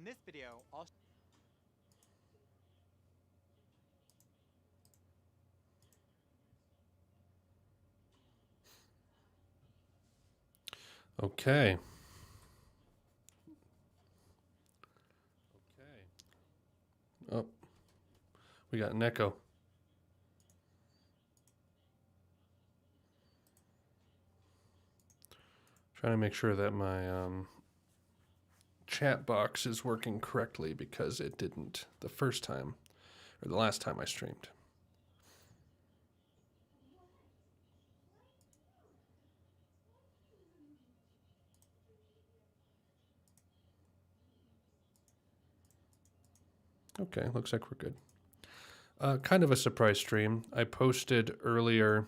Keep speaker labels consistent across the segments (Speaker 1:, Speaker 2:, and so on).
Speaker 1: this video, I'll
Speaker 2: Okay. Oh, we got an echo. Trying to make sure that my chat box is working correctly because it didn't the first time or the last time I streamed. Okay, looks like we're good. Kind of a surprise stream. I posted earlier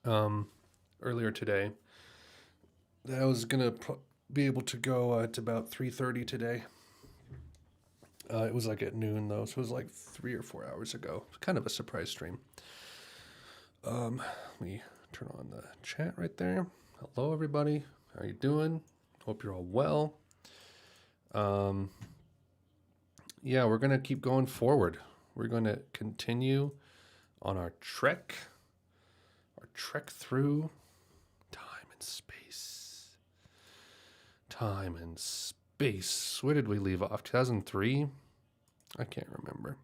Speaker 2: today that I was gonna be able to go at about 3:30 today. It was like at noon though, so it was like 3 or 4 hours ago. Kind of a surprise stream. Let me turn on the chat right there. Hello, everybody. How you doing? Hope you're all well. Yeah, we're gonna keep going forward. We're going to continue on our trek through time and space. Time and space. Where did we leave off? 2003? I can't remember.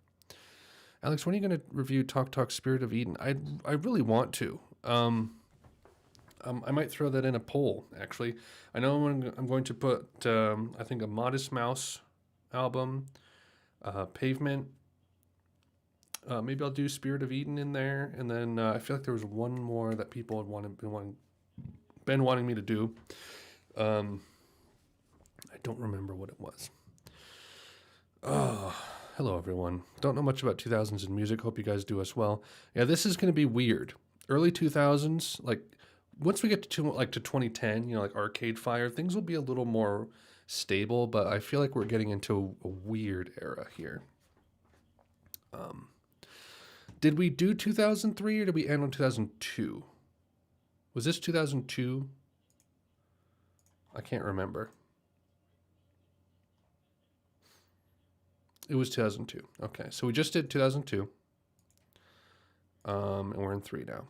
Speaker 2: Alex, when are you going to review Talk Spirit of Eden? I really want to. I might throw that in a poll, actually. I know I'm going to put, I think, a Modest Mouse album, Pavement. Maybe I'll do Spirit of Eden in there, and then I feel like there was one more that people had been wanting me to do. I don't remember what it was. Oh, hello everyone. Don't know much about 2000s in music. Hope you guys do as well. Yeah, this is going to be weird. Early 2000s, like once we get to 2010, like Arcade Fire, things will be a little more stable. But I feel like we're getting into a weird era here. Did we do 2003 or did we end on 2002? Was this 2002? I can't remember. It was 2002. Okay, so we just did 2002. And we're in 3 now.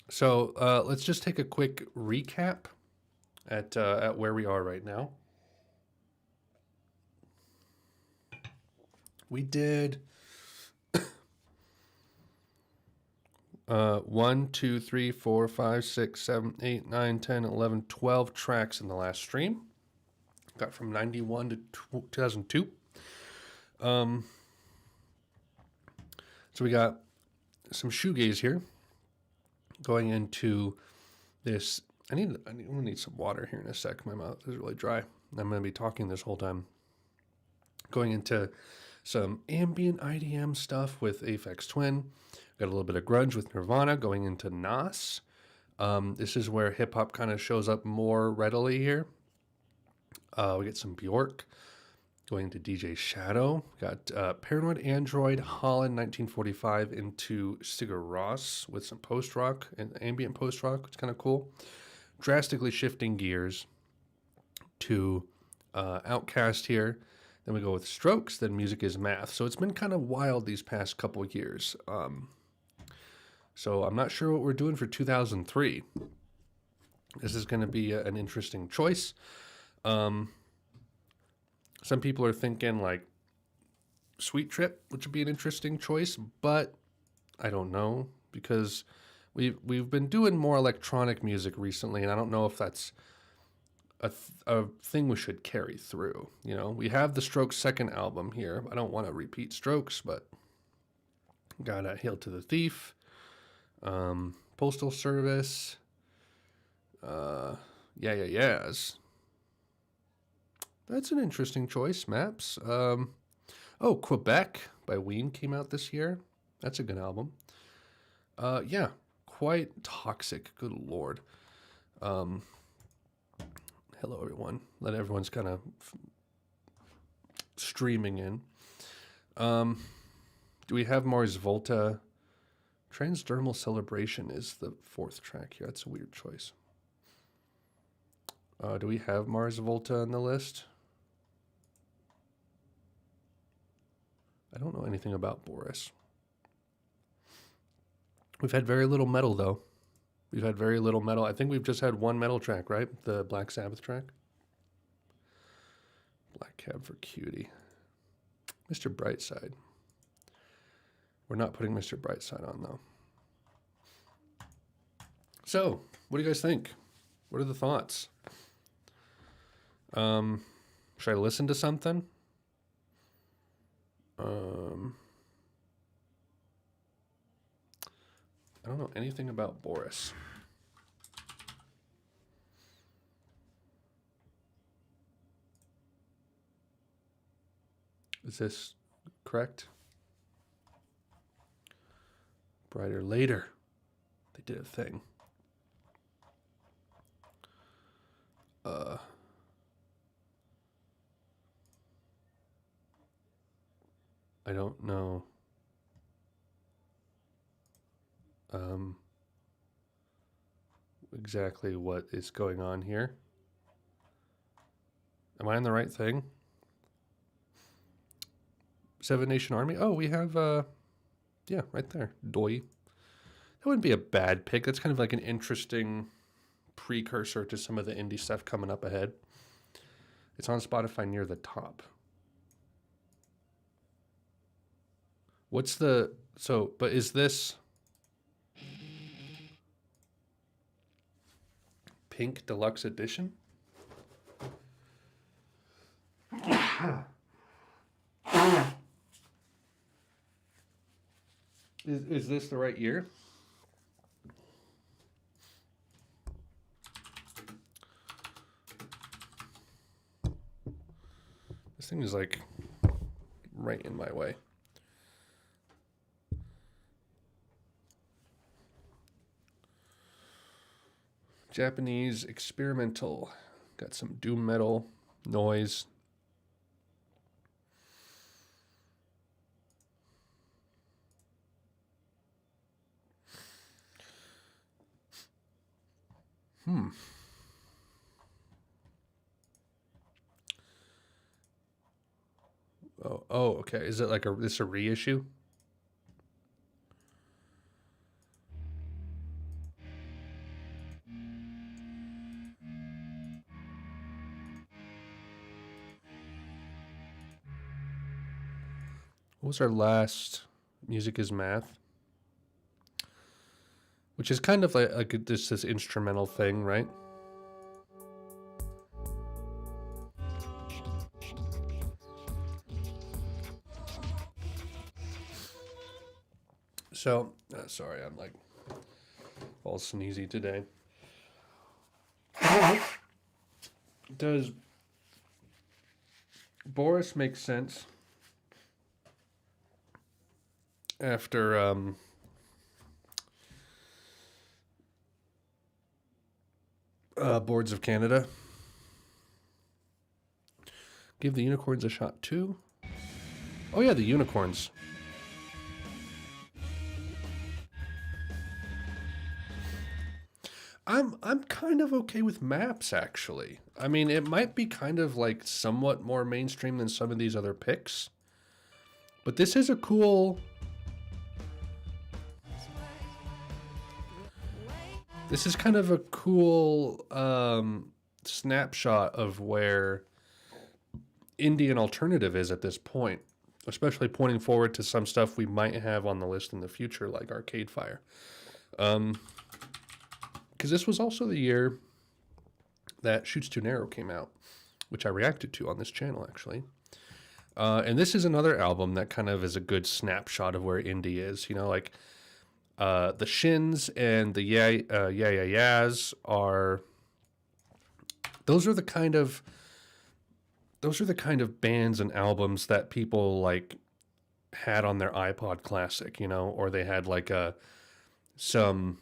Speaker 2: So let's just take a quick recap at where we are right now. We did 1, 2, 3, 4, 5, 6, 7, 8, 9, 10, 11, 12 tracks in the last stream. Got from 91 to 2002. So we got some shoegaze here. Going into this, I'm gonna need some water here in a sec. My mouth is really dry. I'm gonna be talking this whole time. Going into some ambient IDM stuff with Aphex Twin. Got a little bit of grunge with Nirvana. Going into Nas. This is where hip hop kind of shows up more readily here. We get some Bjork. Going into DJ Shadow. Got Paranoid Android, Holland 1945 into Sigur Rós with some post rock and ambient post rock. It's kind of cool. Drastically shifting gears to Outcast here. Then we go with Strokes. Then Music is Math. So it's been kind of wild these past couple years. So I'm not sure what we're doing for 2003. This is going to be an interesting choice. Some people are thinking like Sweet Trip, which would be an interesting choice, but I don't know because we've been doing more electronic music recently, and I don't know if that's a thing we should carry through. We have the Strokes second album here. I don't want to repeat Strokes, but got Hail to the Thief, Postal Service, Yes. That's an interesting choice, Maps. Quebec by Ween came out this year. That's a good album. Yeah, quite toxic. Good Lord. Hello, everyone. Let everyone's kind of streaming in. Do we have Mars Volta? Transdermal Celebration is the 4th track here. That's a weird choice. Do we have Mars Volta on the list? I don't know anything about Boris. We've had very little metal, though. We've had very little metal. I think we've just had one metal track, right? The Black Sabbath track. Black Cab for Cutie. Mr. Brightside. We're not putting Mr. Brightside on, though. So, what do you guys think? What are the thoughts? Should I listen to something? I don't know anything about Boris. Is this correct? Brighter Later. They did a thing. I don't know. Exactly what is going on here. Am I on the right thing? Seven Nation Army? Oh, we have, yeah, right there. Doi. That wouldn't be a bad pick. That's kind of like an interesting precursor to some of the indie stuff coming up ahead. It's on Spotify near the top. What's the... So, but is this... Pink Deluxe Edition? Is this the right year? This thing is like right in my way. Japanese experimental. Got some doom metal, noise. Oh, okay. Is it like this a reissue? What was our last? Music is Math, which is kind of like this instrumental thing, right? So, sorry, I'm like all sneezy today. Does Boris make sense after Boards of Canada? Give the unicorns a shot too. Oh yeah, the unicorns. I'm kind of okay with Maps, actually. I mean, it might be kind of like somewhat more mainstream than some of these other picks, but this is a cool... This is kind of a cool snapshot of where indie and alternative is at this point, especially pointing forward to some stuff we might have on the list in the future, like Arcade Fire. Because this was also the year that Shoots Too Narrow came out, which I reacted to on this channel, actually. And this is another album that kind of is a good snapshot of where indie is. You know, like the Shins and the Yeah Yeahs are... Those are the kind of bands and albums that people like had on their iPod Classic, you know, or they had like some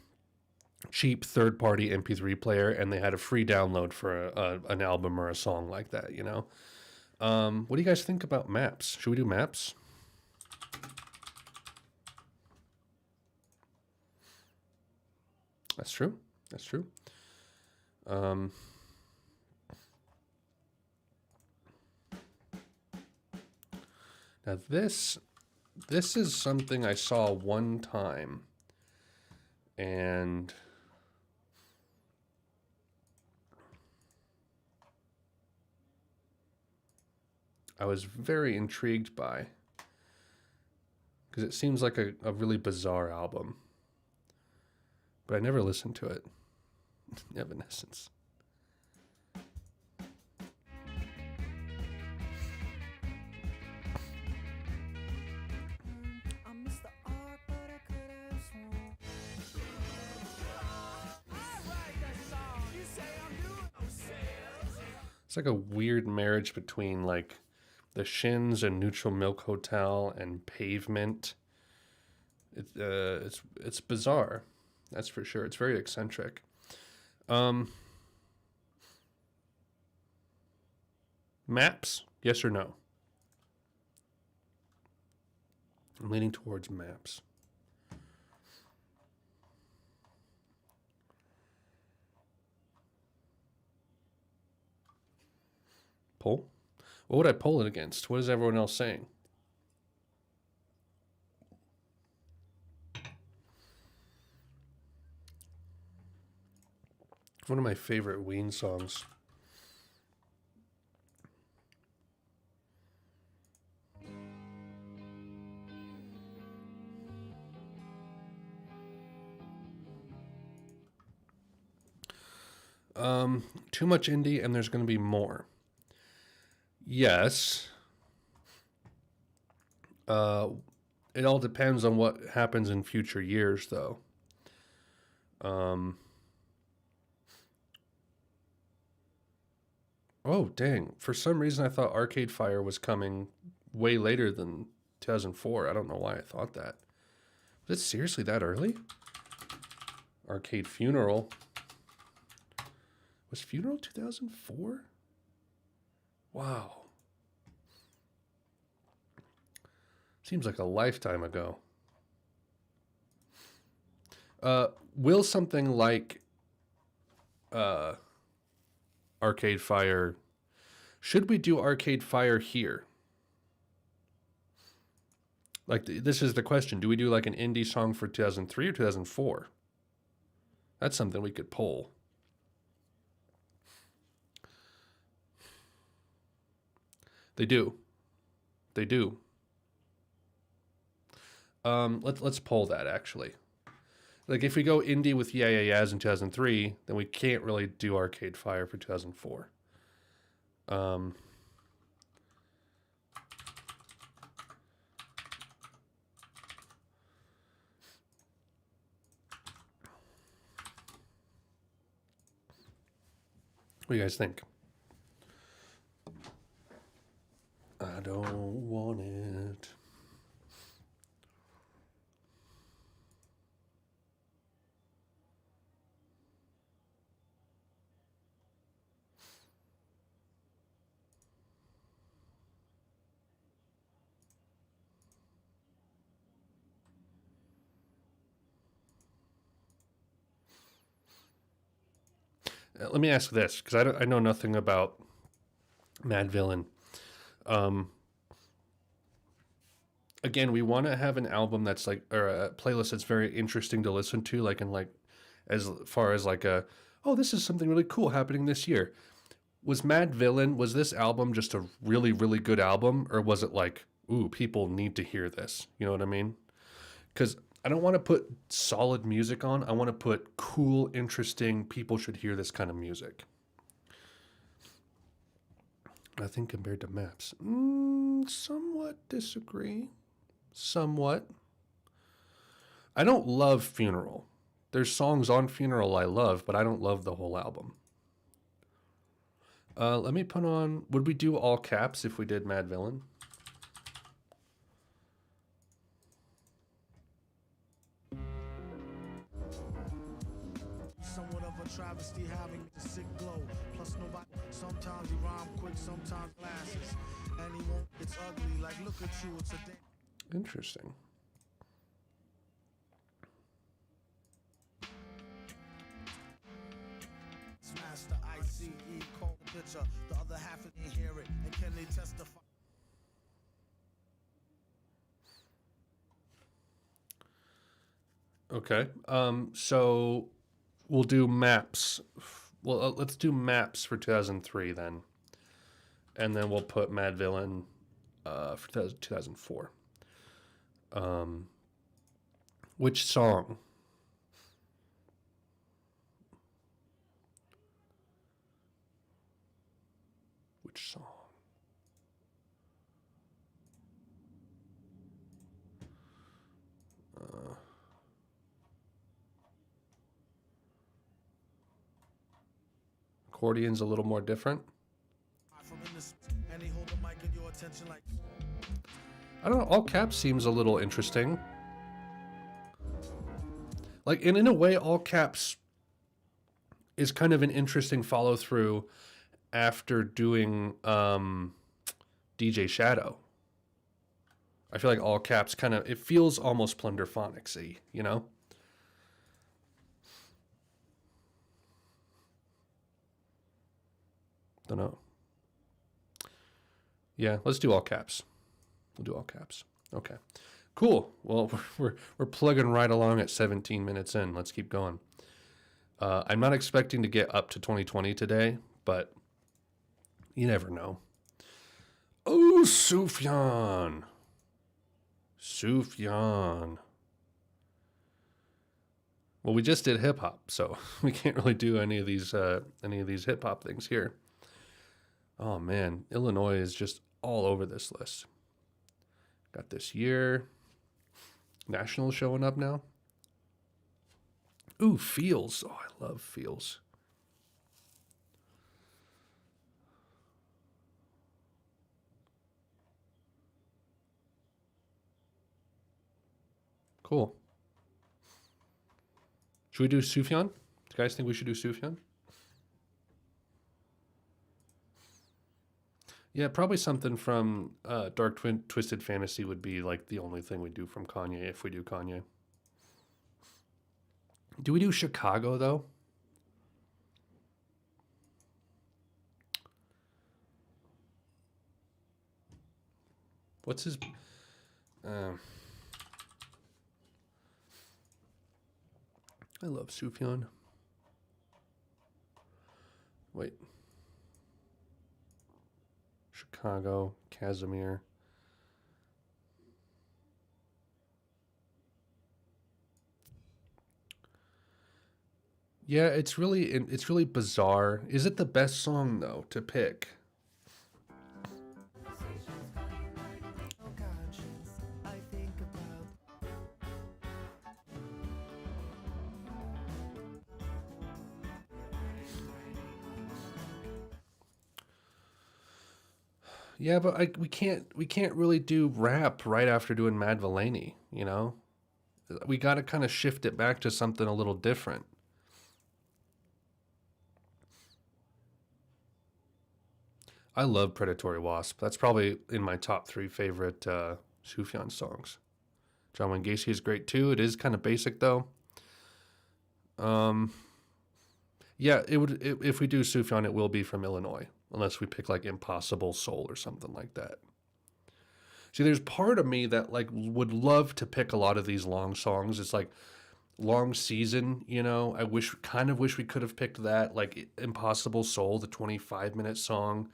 Speaker 2: cheap third-party MP3 player, and they had a free download for an album or a song like that, you know? What do you guys think about Maps? Should we do Maps? That's true. That's true. Now this is something I saw one time, and I was very intrigued by, because it seems like a really bizarre album, but I never listened to it. Evanescence. It's like a weird marriage between like the Shins and Neutral Milk Hotel and Pavement. It's bizarre, that's for sure. It's very eccentric. Maps, yes or no? I'm leaning towards Maps. Poll? What would I poll it against? What is everyone else saying? One of my favorite Ween songs. Too much indie and there's going to be more. Yes. It all depends on what happens in future years, though. Oh, dang. For some reason, I thought Arcade Fire was coming way later than 2004. I don't know why I thought that. Was it seriously that early? Arcade Funeral. Was Funeral 2004? Wow. Seems like a lifetime ago. Will something like Arcade Fire... Should we do Arcade Fire here? Like, this is the question. Do we do like an indie song for 2003 or 2004? That's something we could poll. They do. They do. Let's poll that, actually. Like, if we go indie with Yeah Yeah Yeahs in 2003, then we can't really do Arcade Fire for 2004. What do you guys think? I don't want it. Let me ask this, because I know nothing about Mad Villain. Again, we want to have an album that's like, or a playlist that's very interesting to listen to, like, and like, as far as like a, oh, this is something really cool happening this year. Was Mad Villain, was this album just a really, really good album, or was it like, ooh, people need to hear this? You know what I mean? Because I don't want to put solid music on. I want to put cool, interesting, people should hear this kind of music. I think compared to Maps, somewhat disagree. Somewhat. I don't love Funeral. There's songs on Funeral I love, but I don't love the whole album. Let me put on, would we do all caps if we did Mad Villain?
Speaker 1: Somewhat of a travesty having a sick glow. Plus nobody, sometimes you rhyme quick, sometimes glasses. And he won't, it's ugly, like look at you, it's a day.
Speaker 2: Interesting.
Speaker 1: Master ICE, call the picture, the other half didn't hear it, and can they testify?
Speaker 2: Okay. So we'll do maps. Well, let's do maps for 2003 then, and then we'll put Mad Villain for 2004. Um, which song? Which song? Uh, Accordion's a little more different.
Speaker 1: From in this, and he hold the mic in your attention like.
Speaker 2: I don't know. All caps seems a little interesting. Like, and in a way, all caps is kind of an interesting follow through after doing DJ Shadow. I feel like all caps kind of, it feels almost Plunderphonics-y, you know? Don't know. Yeah, let's do all caps. We'll do all caps. Okay. Cool. Well, we're plugging right along at 17 minutes in. Let's keep going. I'm not expecting to get up to 2020 today, but you never know. Oh, Sufjan. Sufjan. Well, we just did hip hop, so we can't really do any of these hip hop things here. Oh man, Illinois is just all over this list. Got this year. National showing up now. Ooh, Feels. Oh, I love Feels. Cool. Should we do Sufjan? Do you guys think we should do Sufjan? Yeah, probably something from Dark Twisted Fantasy would be like the only thing we do from Kanye if we do Kanye. Do we do Chicago though? What's his? I love Sufjan. Wait. Chicago, Casimir. Yeah, it's really bizarre. Is it the best song though to pick? Yeah, but we can't really do rap right after doing Mad Villainy, you know? We got to kind of shift it back to something a little different. I love Predatory Wasp. That's probably in my top 3 favorite Sufjan songs. John Wayne Gacy is great too. It is kind of basic though. Yeah, if we do Sufjan, it will be from Illinois, unless we pick like Impossible Soul or something like that. See, there's part of me that like would love to pick a lot of these long songs. It's like long season, you know. I kind of wish we could have picked that, like Impossible Soul, the 25-minute song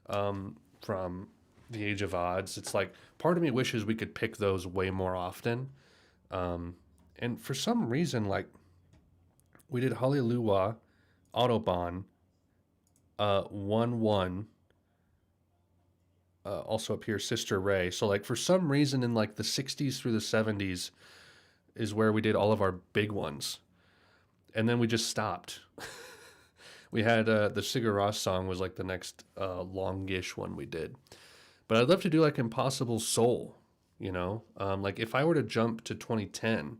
Speaker 2: from The Age of Odds. It's like part of me wishes we could pick those way more often. And for some reason, like we did Hallelujah, Autobahn, 1-1. Also up here, Sister Ray. So like for some reason in like the 60s through the 70s is where we did all of our big ones. And then we just stopped. We had the Sigur Rós song was like the next longish one we did. But I'd love to do like Impossible Soul, you know? Like if I were to jump to 2010,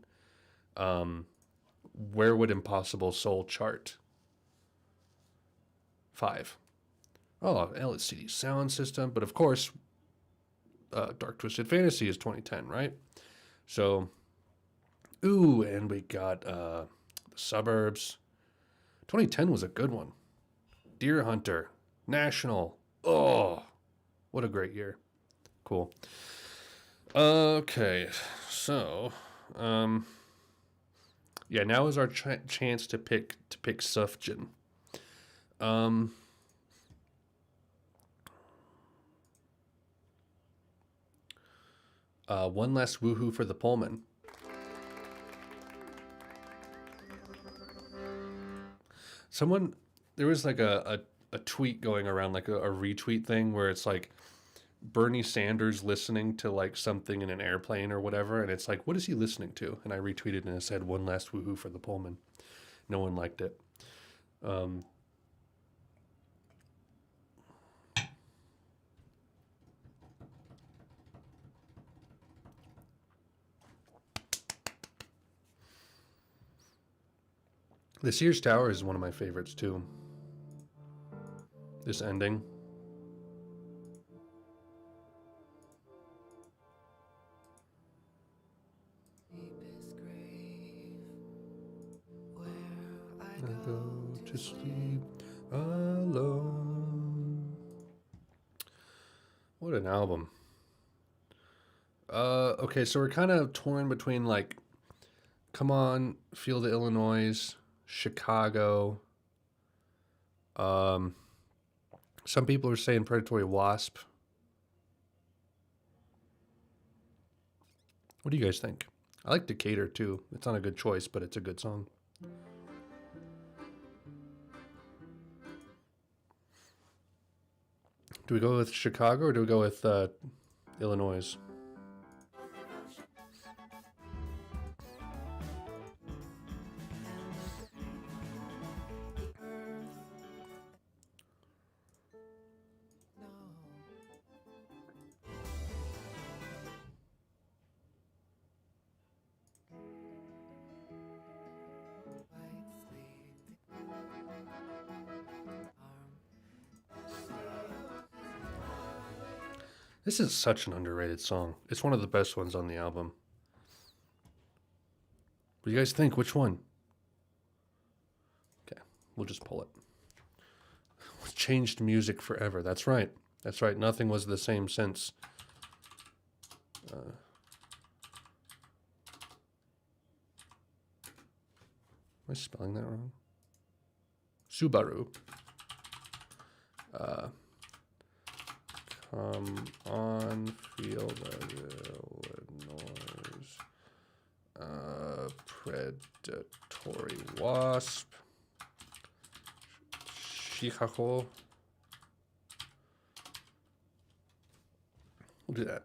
Speaker 2: where would Impossible Soul chart? 5. Oh, LCD Sound System. But of course, Dark Twisted Fantasy is 2010, right? So, ooh, and we got The Suburbs. 2010 was a good one. Deer Hunter, National. Oh, what a great year. Cool. Okay, so, Yeah, now is our chance to pick Sufjan. Um, one less woohoo for the Pullman. Someone, there was like a tweet going around, like a retweet thing where it's like Bernie Sanders listening to like something in an airplane or whatever, and it's like, what is he listening to? And I retweeted and it said, one last woohoo for the Pullman. No one liked it. The Sears Tower is one of my favorites too. This ending. I go to sleep alone. What an album. Okay, so we're kind of torn between like, Come On, Feel the Illinois, Chicago. Some people are saying Predatory Wasp. What do you guys think? I like Decatur too. It's not a good choice, but it's a good song. Do we go with Chicago or do we go with Illinois? This is such an underrated song. It's one of the best ones on the album. What do you guys think? Which one? Okay, we'll just pull it. Changed music forever. That's right. That's right. Nothing was the same since. Am I spelling that wrong? Subaru. Come on, feel the Illinois. Predatory Wasp. Chicago. We'll do that.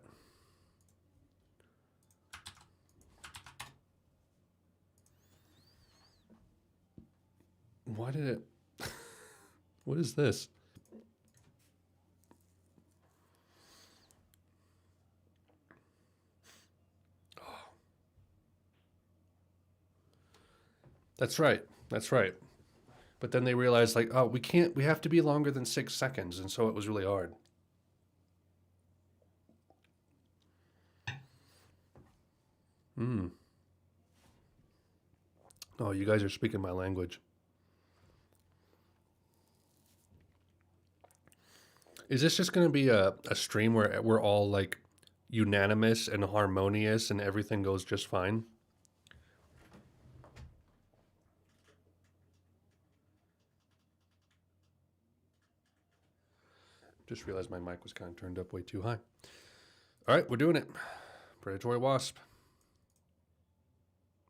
Speaker 2: Why did it? What is this? That's right. That's right. But then they realized, like, oh, we have to be longer than 6 seconds. And so it was really hard. Oh, you guys are speaking my language. Is this just going to be a stream where we're all like unanimous and harmonious and everything goes just fine? Just realized my mic was kind of turned up way too high. All right, we're doing it. Predatory Wasp.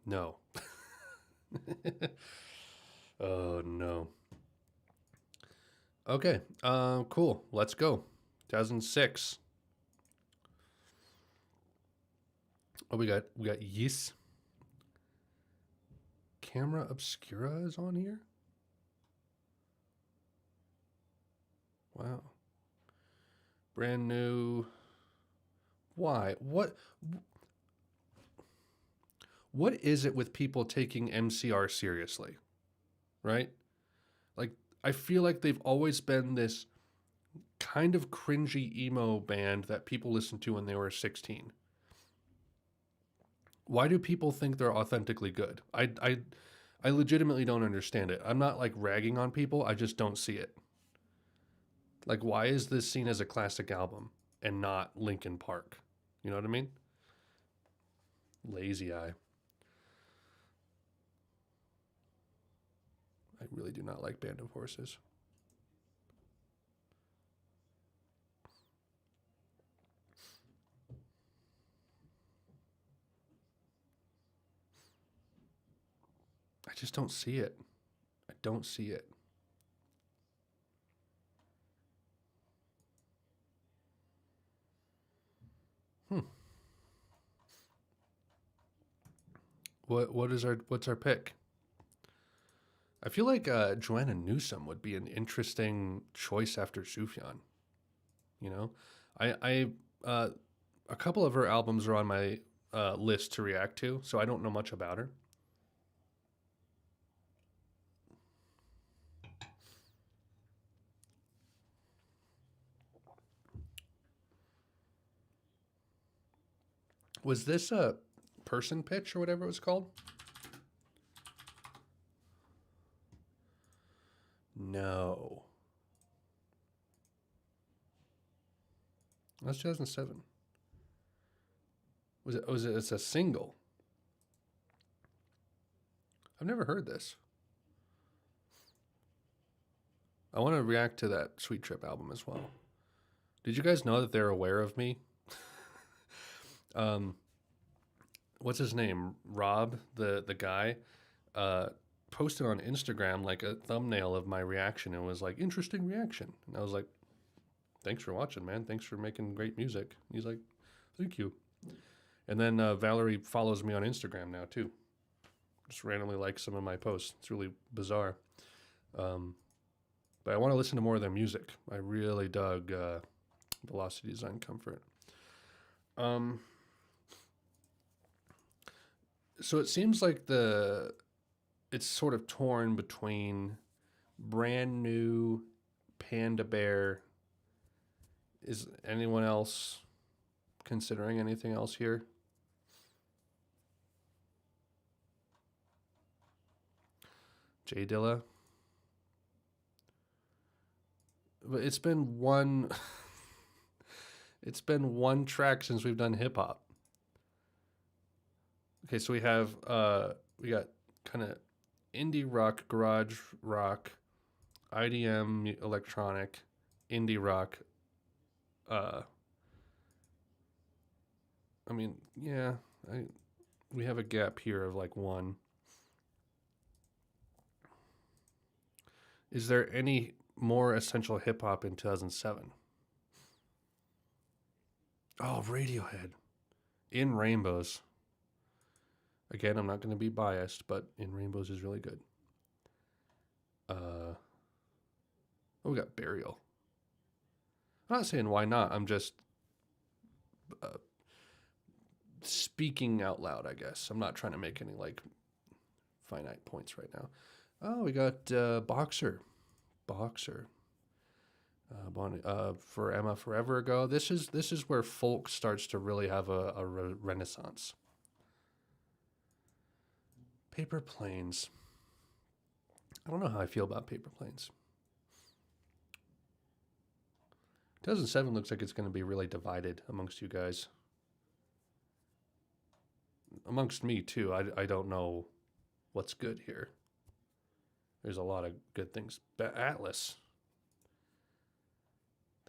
Speaker 2: No. Oh, no. Okay, cool. Let's go. 2006. Oh, we got Yes. Camera Obscura is on here? Wow. Brand new. Why? What is it with people taking MCR seriously? Right? Like, I feel like they've always been this kind of cringy emo band that people listened to when they were 16. Why do people think they're authentically good? I legitimately don't understand it. I'm not like ragging on people. I just don't see it. Like, why is this seen as a classic album and not Linkin Park? You know what I mean? Lazy Eye. I really do not like Band of Horses. I just don't see it. I don't see it. What's our pick? I feel like Joanna Newsom would be an interesting choice after Sufjan. You know, I a couple of her albums are on my list to react to, so I don't know much about her. Was this a person pitch or whatever it was called? No. That's 2007. Was it? It's a single. I've never heard this. I want to react to that Sweet Trip album as well. Did you guys know that they're aware of me? What's his name? Rob, the guy, posted on Instagram like a thumbnail of my reaction and was like, interesting reaction. And I was like, thanks for watching, man. Thanks for making great music. And he's like, thank you. And then Valerie follows me on Instagram now too. Just randomly likes some of my posts. It's really bizarre. But I want to listen to more of their music. I really dug Velocity Design Comfort. So it seems like it's sort of torn between brand new, Panda Bear. Is anyone else considering anything else here? J Dilla. But it's been one it's been one track since we've done hip hop. Okay, so we got kind of indie rock, garage rock, IDM, electronic, indie rock. I mean, yeah, we have a gap here of like one. Is there any more essential hip hop in 2007? Oh, Radiohead. In Rainbows. Again, I'm not going to be biased, but In Rainbows is really good. We got Burial. I'm not saying why not. I'm just speaking out loud, I guess. I'm not trying to make any like finite points right now. Oh, we got Boxer. For Emma Forever Ago. This is where folk starts to really have a renaissance. Paper Planes. I don't know how I feel about Paper Planes. 2007 looks like it's going to be really divided amongst you guys. Amongst me, too. I don't know what's good here. There's a lot of good things. Atlas.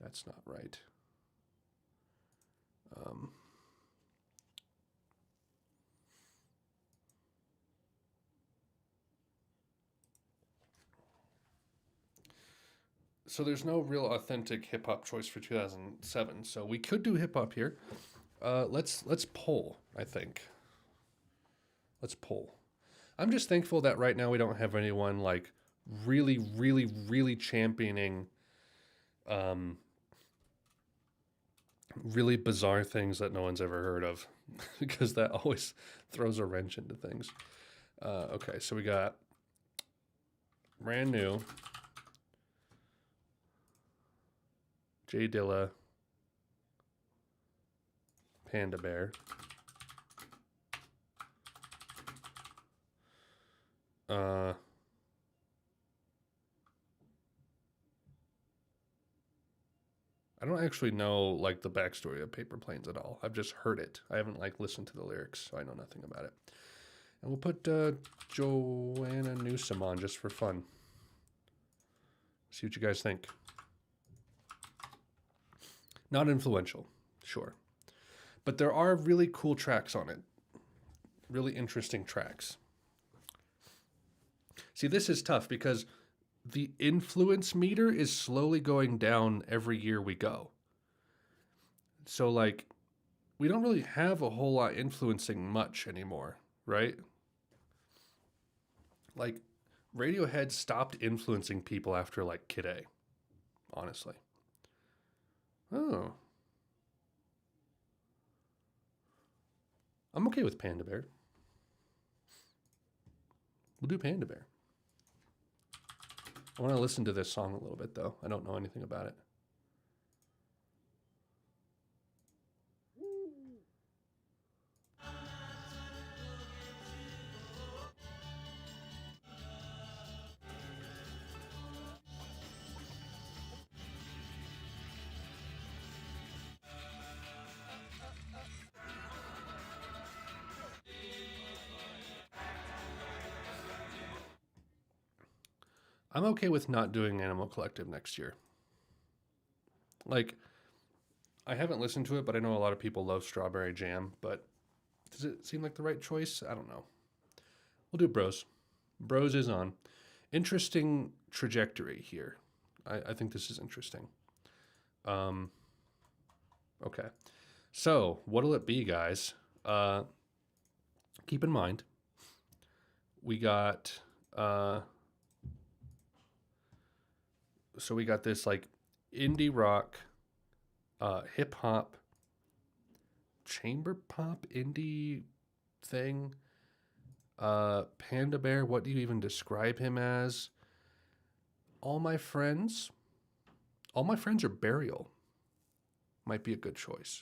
Speaker 2: That's not right. So there's no real authentic hip hop choice for 2007. So we could do hip hop here. Let's poll. I think. Let's poll. I'm just thankful that right now we don't have anyone like really, really, really championing really bizarre things that no one's ever heard of, because that always throws a wrench into things. Okay, so we got brand new J Dilla, Panda Bear. I don't actually know like the backstory of Paper Planes at all. I've just heard it. I haven't like listened to the lyrics, so I know nothing about it. And we'll put Joanna Newsom on just for fun. See what you guys think. Not influential, sure. But there are really cool tracks on it. Really interesting tracks. See, this is tough because the influence meter is slowly going down every year we go. So, like, we don't really have a whole lot influencing much anymore, right? Like, Radiohead stopped influencing people after, like, Kid A, honestly. Oh. I'm okay with Panda Bear. We'll do Panda Bear. I want to listen to this song a little bit, though. I don't know anything about it. I'm okay with not doing Animal Collective next year. Like, I haven't listened to it, but I know a lot of people love Strawberry Jam, but does it seem like the right choice? I don't know. We'll do Bros. Bros is on. Interesting trajectory here. I think this is interesting. Okay. So, what'll it be, guys? Keep in mind, we got... so we got this, like, indie rock, hip hop, chamber pop indie thing. Panda Bear, what do you even describe him as? All my friends are Burial. Might be a good choice.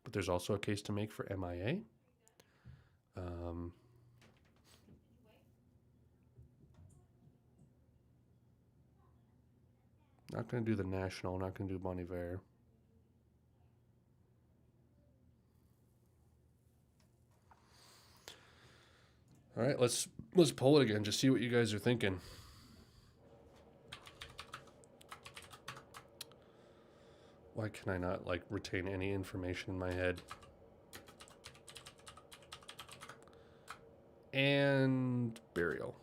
Speaker 2: But there's also a case to make for MIA. Not going to do the National, not going to do Bon Iver. All right, let's poll it again. Just see what you guys are thinking. Why can I not, like, retain any information in my head? And Burial.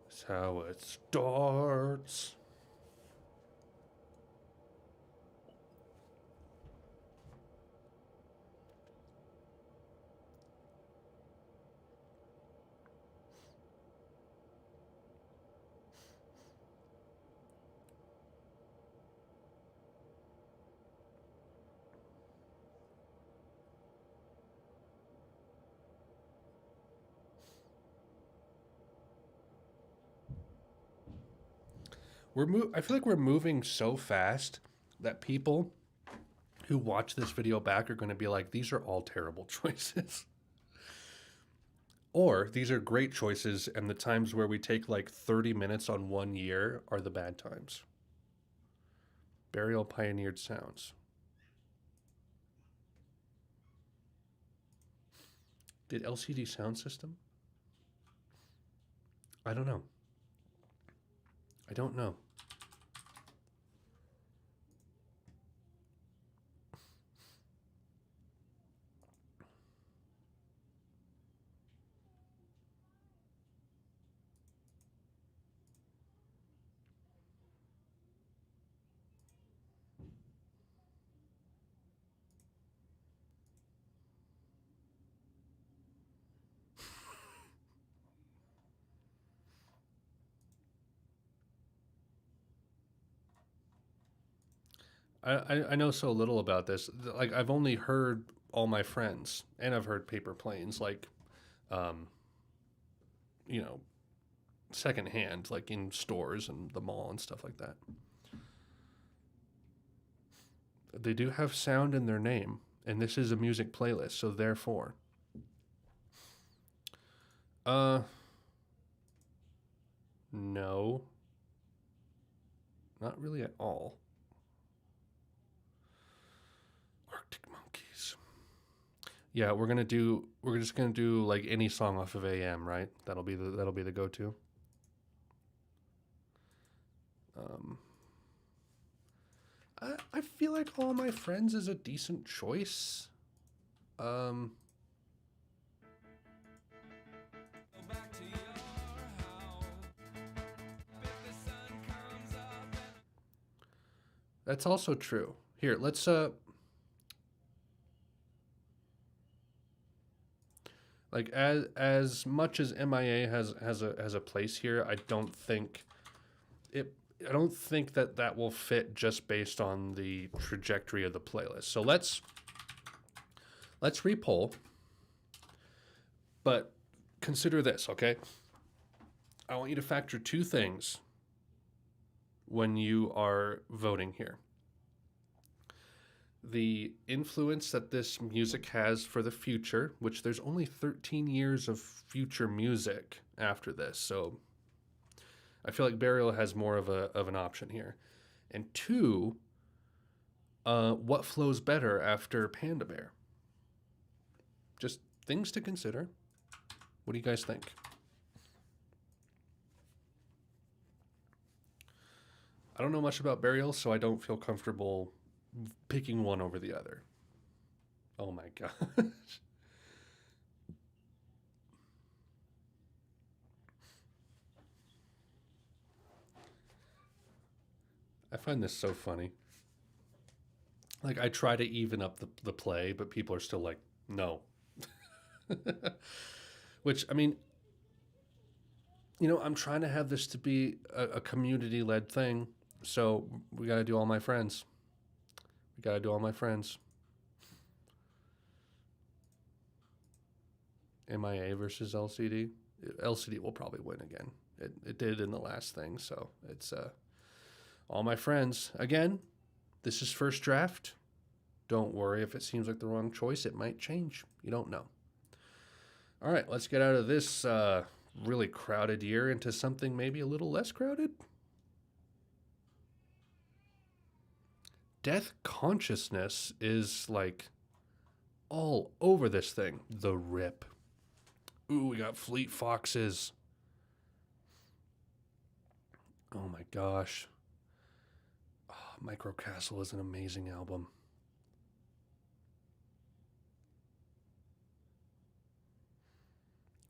Speaker 2: That's how it starts. I feel like we're moving so fast that people who watch this video back are going to be like, these are all terrible choices. Or these are great choices, and the times where we take like 30 minutes on one year are the bad times. Burial pioneered sounds. Did LCD Sound System? I don't know. I don't know. I know so little about this. Like, I've only heard All My Friends, and I've heard Paper Planes, like, you know, secondhand, like in stores and the mall and stuff like that. They do have sound in their name, and this is a music playlist, so therefore. No. Not really at all. Arctic Monkeys. Yeah, we're just gonna do like any song off of AM, right? That'll be the go-to. Um, I feel like All My Friends is a decent choice. Um, that's also true. Here, let's like as much as MIA has a place here, it I don't think that that will fit just based on the trajectory of the playlist. So let's repoll, but consider this, okay? I want you to factor two things when you are voting here. The influence that this music has for the future, which there's only 13 years of future music after this, so I feel like Burial has more of an option here. And two, what flows better after Panda Bear? Just things to consider. What do you guys think? I don't know much about Burial, so I don't feel comfortable picking one over the other. Oh my gosh. I find this so funny. Like, I try to even up the play, but people are still like, no. Which, I mean, I'm trying to have this to be a community led thing. So we got to do All My Friends. We got to do All My Friends. MIA versus LCD. LCD will probably win again. It did in the last thing, so it's All My Friends. Again, this is first draft. Don't worry if it seems like the wrong choice. It might change. You don't know. All right, let's get out of this really crowded year into something maybe a little less crowded. Death Consciousness is like all over this thing. The Rip. Ooh, we got Fleet Foxes. Oh my gosh. Oh, Micro Castle is an amazing album.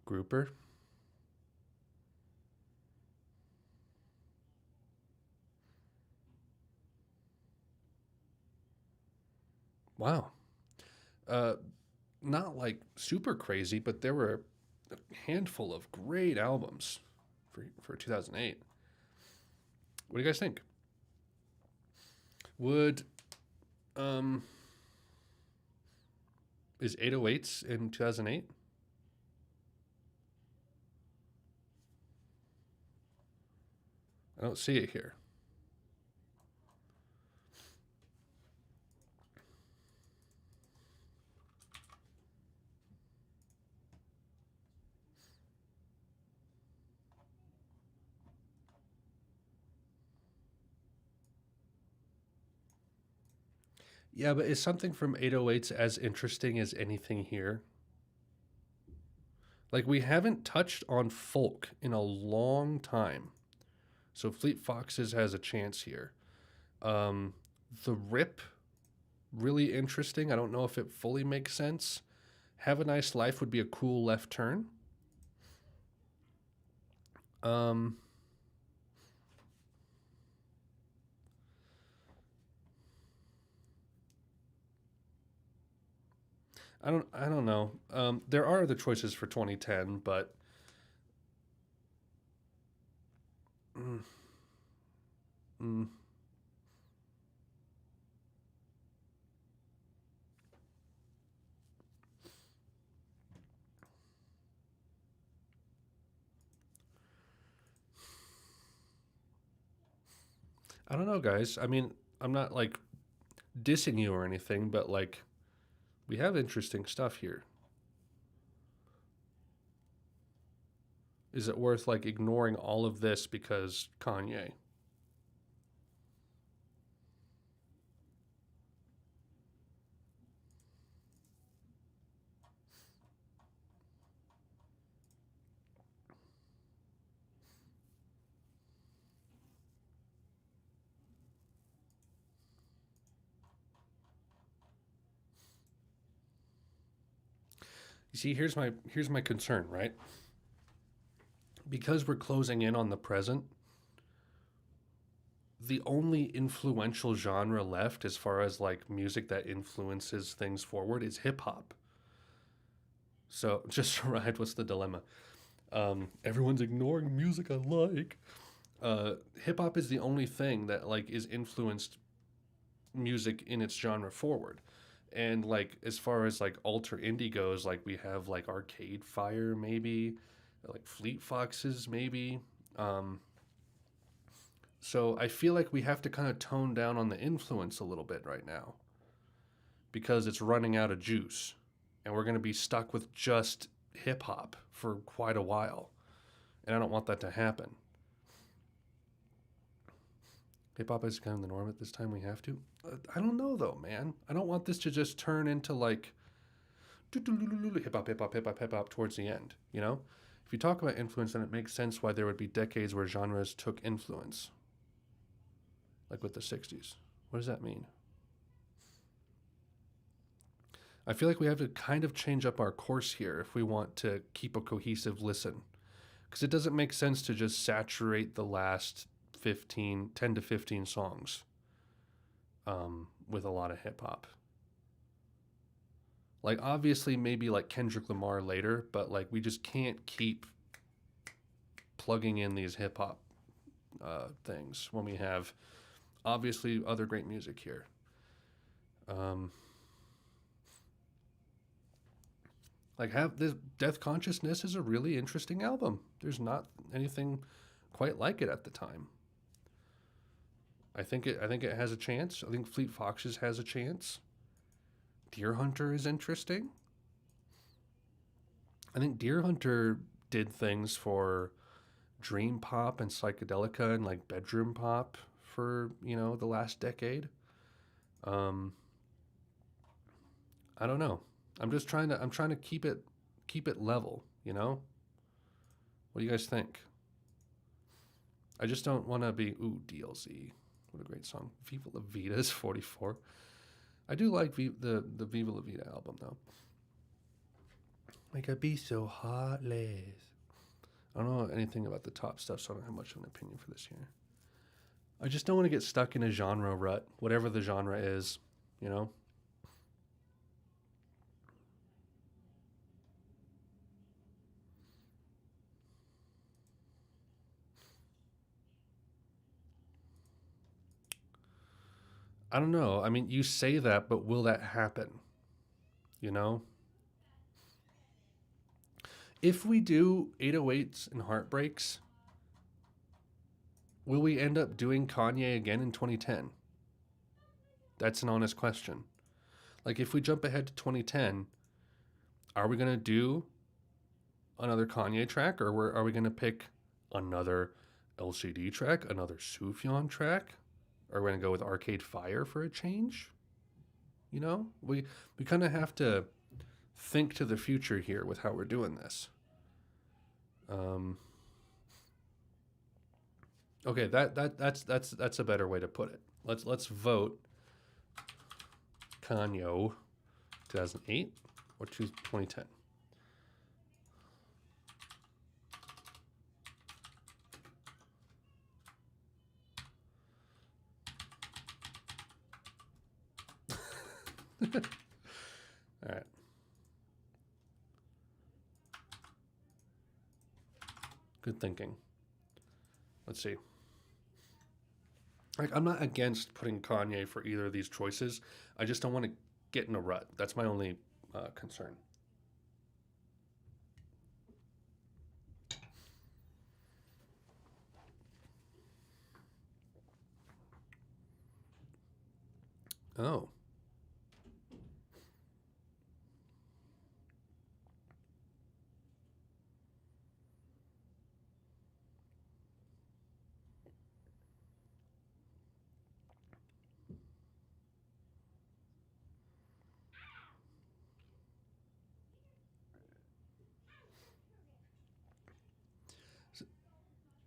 Speaker 2: Grouper. Wow. Not like super crazy, but there were a handful of great albums for 2008. What do you guys think? Would is 808s in 2008? I don't see it here. Yeah, but is something from 808s as interesting as anything here? Like, we haven't touched on folk in a long time. So Fleet Foxes has a chance here. The Rip, really interesting. I don't know if it fully makes sense. Have a Nice Life would be a cool left turn. I don't know. There are other choices for 2010, but mm, mm, I don't know, guys. I mean, I'm not like dissing you or anything, but like we have interesting stuff here. Is it worth like ignoring all of this because Kanye? You see, here's my concern, right? Because we're closing in on the present, the only influential genre left as far as like music that influences things forward is hip hop. So just right, what's the dilemma? Everyone's ignoring music I like. Hip hop is the only thing that like is influenced music in its genre forward. And like as far as like alter indie goes, like we have like Arcade Fire maybe, like Fleet Foxes maybe. Um, so I feel like we have to kind of tone down on the influence a little bit right now because it's running out of juice, and we're going to be stuck with just hip hop for quite a while, and I don't want that to happen. Hip hop is kind of the norm at this time. We have to. I don't know though, man. I don't want this to just turn into like hip hop, hip hop, hip hop, hip hop towards the end. You know, if you talk about influence, then it makes sense why there would be decades where genres took influence, like with the '60s. What does that mean? I feel like we have to kind of change up our course here if we want to keep a cohesive listen, because it doesn't make sense to just saturate the last 10 to 15 songs with a lot of hip hop. Like, obviously, maybe like Kendrick Lamar later, but like, we just can't keep plugging in these hip hop things when we have obviously other great music here. Like, have this Death Consciousness is a really interesting album. There's not anything quite like it at the time. I think it has a chance. I think Fleet Foxes has a chance. Deer Hunter is interesting. I think Deer Hunter did things for dream pop and psychedelica and like bedroom pop for, the last decade. I don't know. I'm trying to keep it level, What do you guys think? I just don't want to be DLZ. What a great song. Viva La Vida is 44. I do like the Viva La Vida album though. Like I be so heartless. I don't know anything about the top stuff, so I don't have much of an opinion for this here. I just don't want to get stuck in a genre rut, whatever the genre is, I don't know. I mean, you say that, but will that happen? You know? If we do 808s and Heartbreaks, will we end up doing Kanye again in 2010? That's an honest question. Like, if we jump ahead to 2010, are we going to do another Kanye track, or are we going to pick another LCD track, another Sufjan track? Are we going to go with Arcade Fire for a change? We kind of have to think to the future here with how we're doing this. Okay, that's a better way to put it. Let's vote Kanye 2008 or 2010. All right. Good thinking. Let's see. Like, I'm not against putting Kanye for either of these choices. I just don't want to get in a rut. That's my only concern. Oh.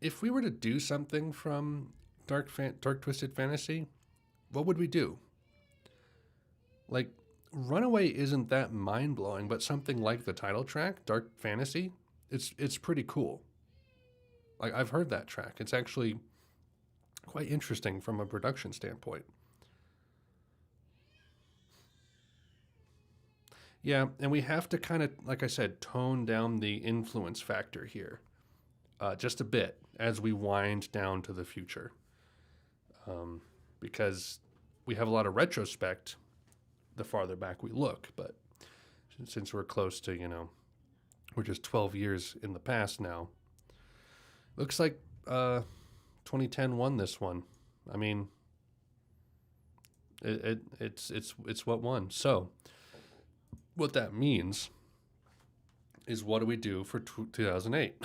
Speaker 2: If we were to do something from Dark Twisted Fantasy, what would we do? Like, Runaway isn't that mind blowing, but something like the title track, Dark Fantasy, it's pretty cool. Like I've heard that track. It's actually quite interesting from a production standpoint. Yeah, and we have to kind of, like I said, tone down the influence factor here just a bit as we wind down to the future. Because we have a lot of retrospect the farther back we look, but since we're close to, we're just 12 years in the past now, looks like 2010 won this one. I mean, it's what won. So what that means is, what do we do for 2008?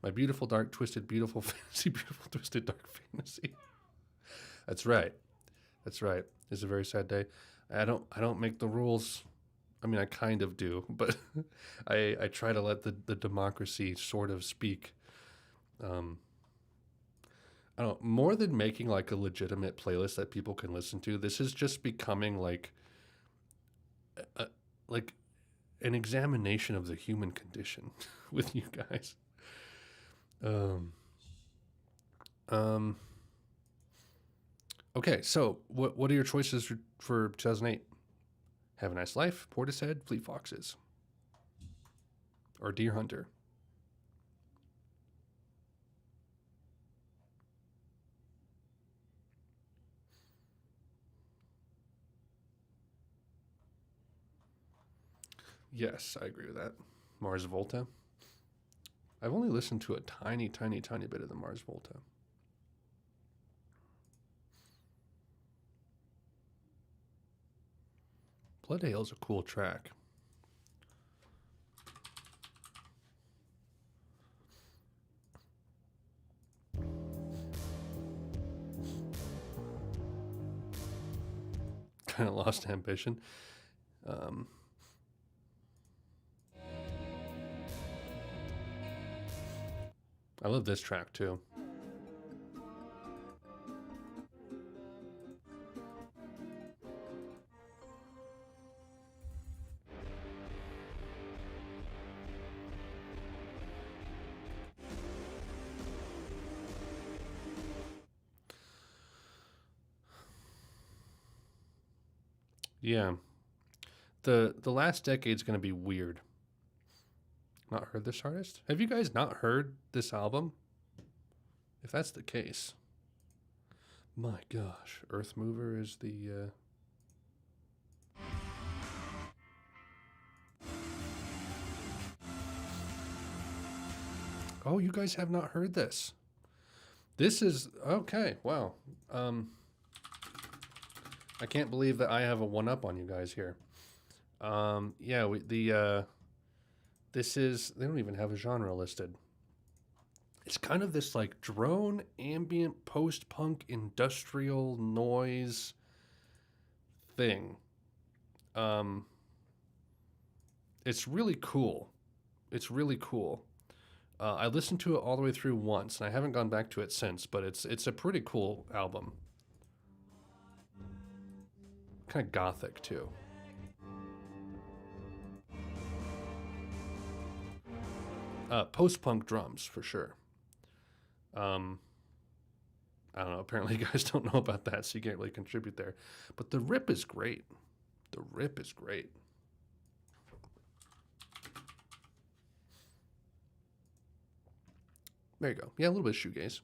Speaker 2: My beautiful, dark, twisted, beautiful fantasy, beautiful, twisted, dark fantasy. That's right. That's right. It's a very sad day. I don't make the rules. I mean, I kind of do, but I try to let the democracy sort of speak. I don't know, more than making like a legitimate playlist that people can listen to, this is just becoming like an examination of the human condition with you guys. Okay, so what are your choices for 2008? Have a Nice Life, Portishead, Fleet Foxes, or Deer Hunter? Yes, I agree with that. Mars Volta. I've only listened to a tiny, tiny, tiny bit of the Mars Volta. Blood Ale's a cool track. Kind of lost ambition. I love this track too. Yeah. The last decade's going to be weird. Not heard this artist? Have you guys not heard this album? If that's the case, my gosh, Earth Mover is the Oh, you guys have not heard this. This is okay. Wow. I can't believe that I have a one up on you guys here. Yeah, this is, they don't even have a genre listed. It's kind of this like drone ambient post-punk industrial noise thing. It's really cool. It's really cool. I listened to it all the way through once, and I haven't gone back to it since, but it's a pretty cool album. Kind of gothic too. Post-punk drums for sure. I don't know. Apparently, you guys don't know about that, so you can't really contribute there. But the rip is great. The rip is great. There you go. Yeah, a little bit of shoegaze.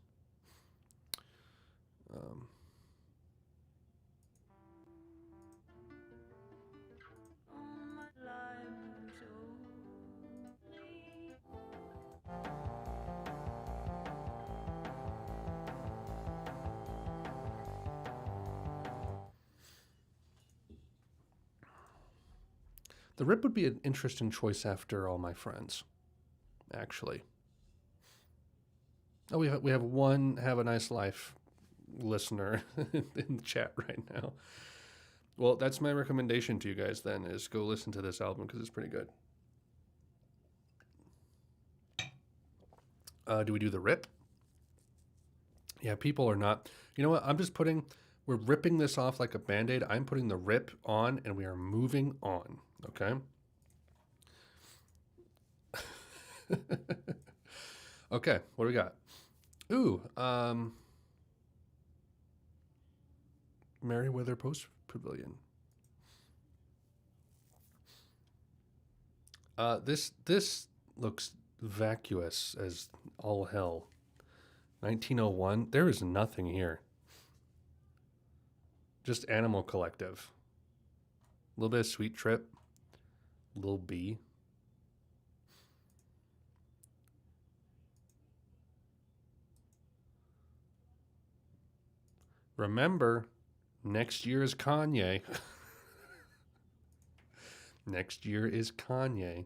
Speaker 2: The rip would be an interesting choice after All My Friends, actually. Oh, we have one Have a Nice Life listener in the chat right now. Well, that's my recommendation to you guys then, is go listen to this album because it's pretty good. Do we do the rip? Yeah, people are not. You know what? I'm just putting We're ripping this off like a Band-Aid. I'm putting the rip on and we are moving on. Okay. Okay. What do we got? Ooh, Meriwether Post Pavilion. This looks vacuous as all hell. 1901. There is nothing here. Just Animal Collective. A little bit of Sweet Trip. Lil B. Remember, next year is Kanye. Next year is Kanye.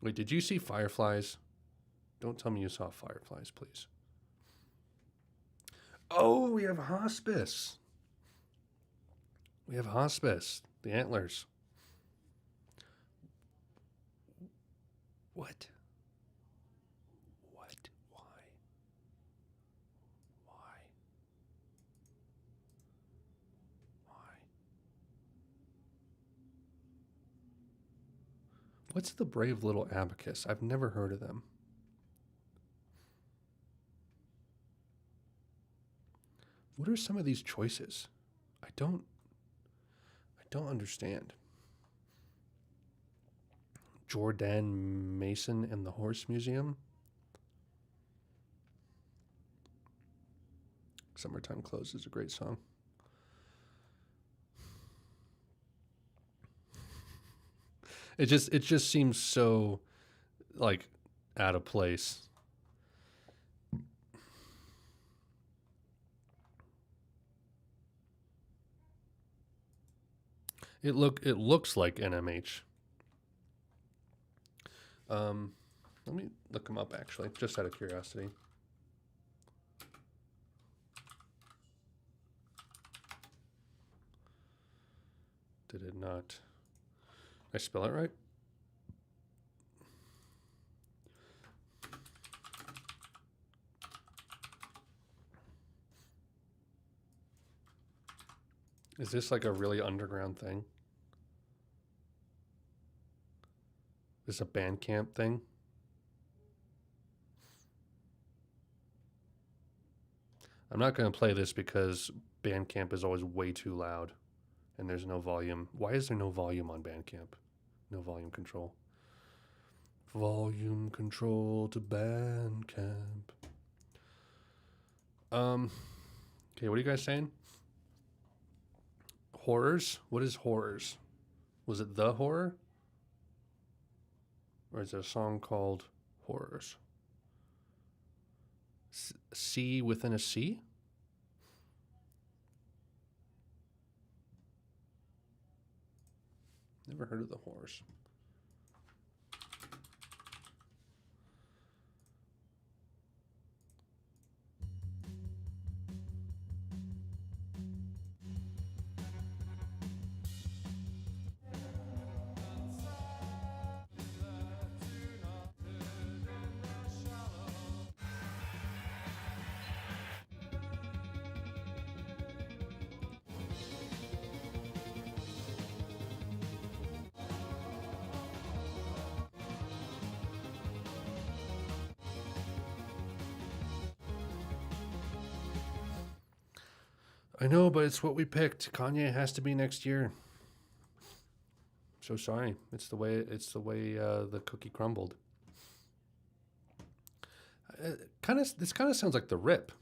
Speaker 2: Wait, did you see Fireflies? Don't tell me you saw Fireflies, please. Oh, we have Hospice. We have Hospice. The Antlers. What? What? Why? Why? Why? What's the Brave Little Abacus? I've never heard of them. What are some of these choices? I don't understand. Jordan Mason and the Horse Museum. Summertime Clothes is a great song. It just seems so like out of place. It looks like NMH. Let me look them up actually, just out of curiosity. Did it not? Did I spell it right? Is this like a really underground thing? Is this a Bandcamp thing? I'm not going to play this because Bandcamp is always way too loud and there's no volume. Why is there no volume on Bandcamp? No volume control. Volume control to Bandcamp. Okay, what are you guys saying? Horrors? What is Horrors? Was it The Horror? Or is it a song called Horrors? C within a C? Never heard of the Horrors. I know, but it's what we picked. Kanye has to be next year. So sorry. It's the way the cookie crumbled. This kind of sounds like The Rip.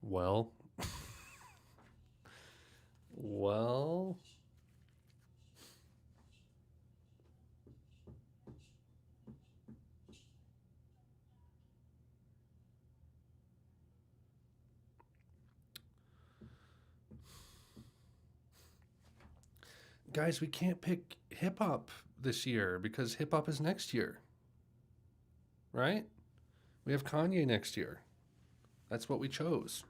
Speaker 2: Well, well, guys, we can't pick hip hop this year because hip hop is next year, right? We have Kanye next year. That's what we chose.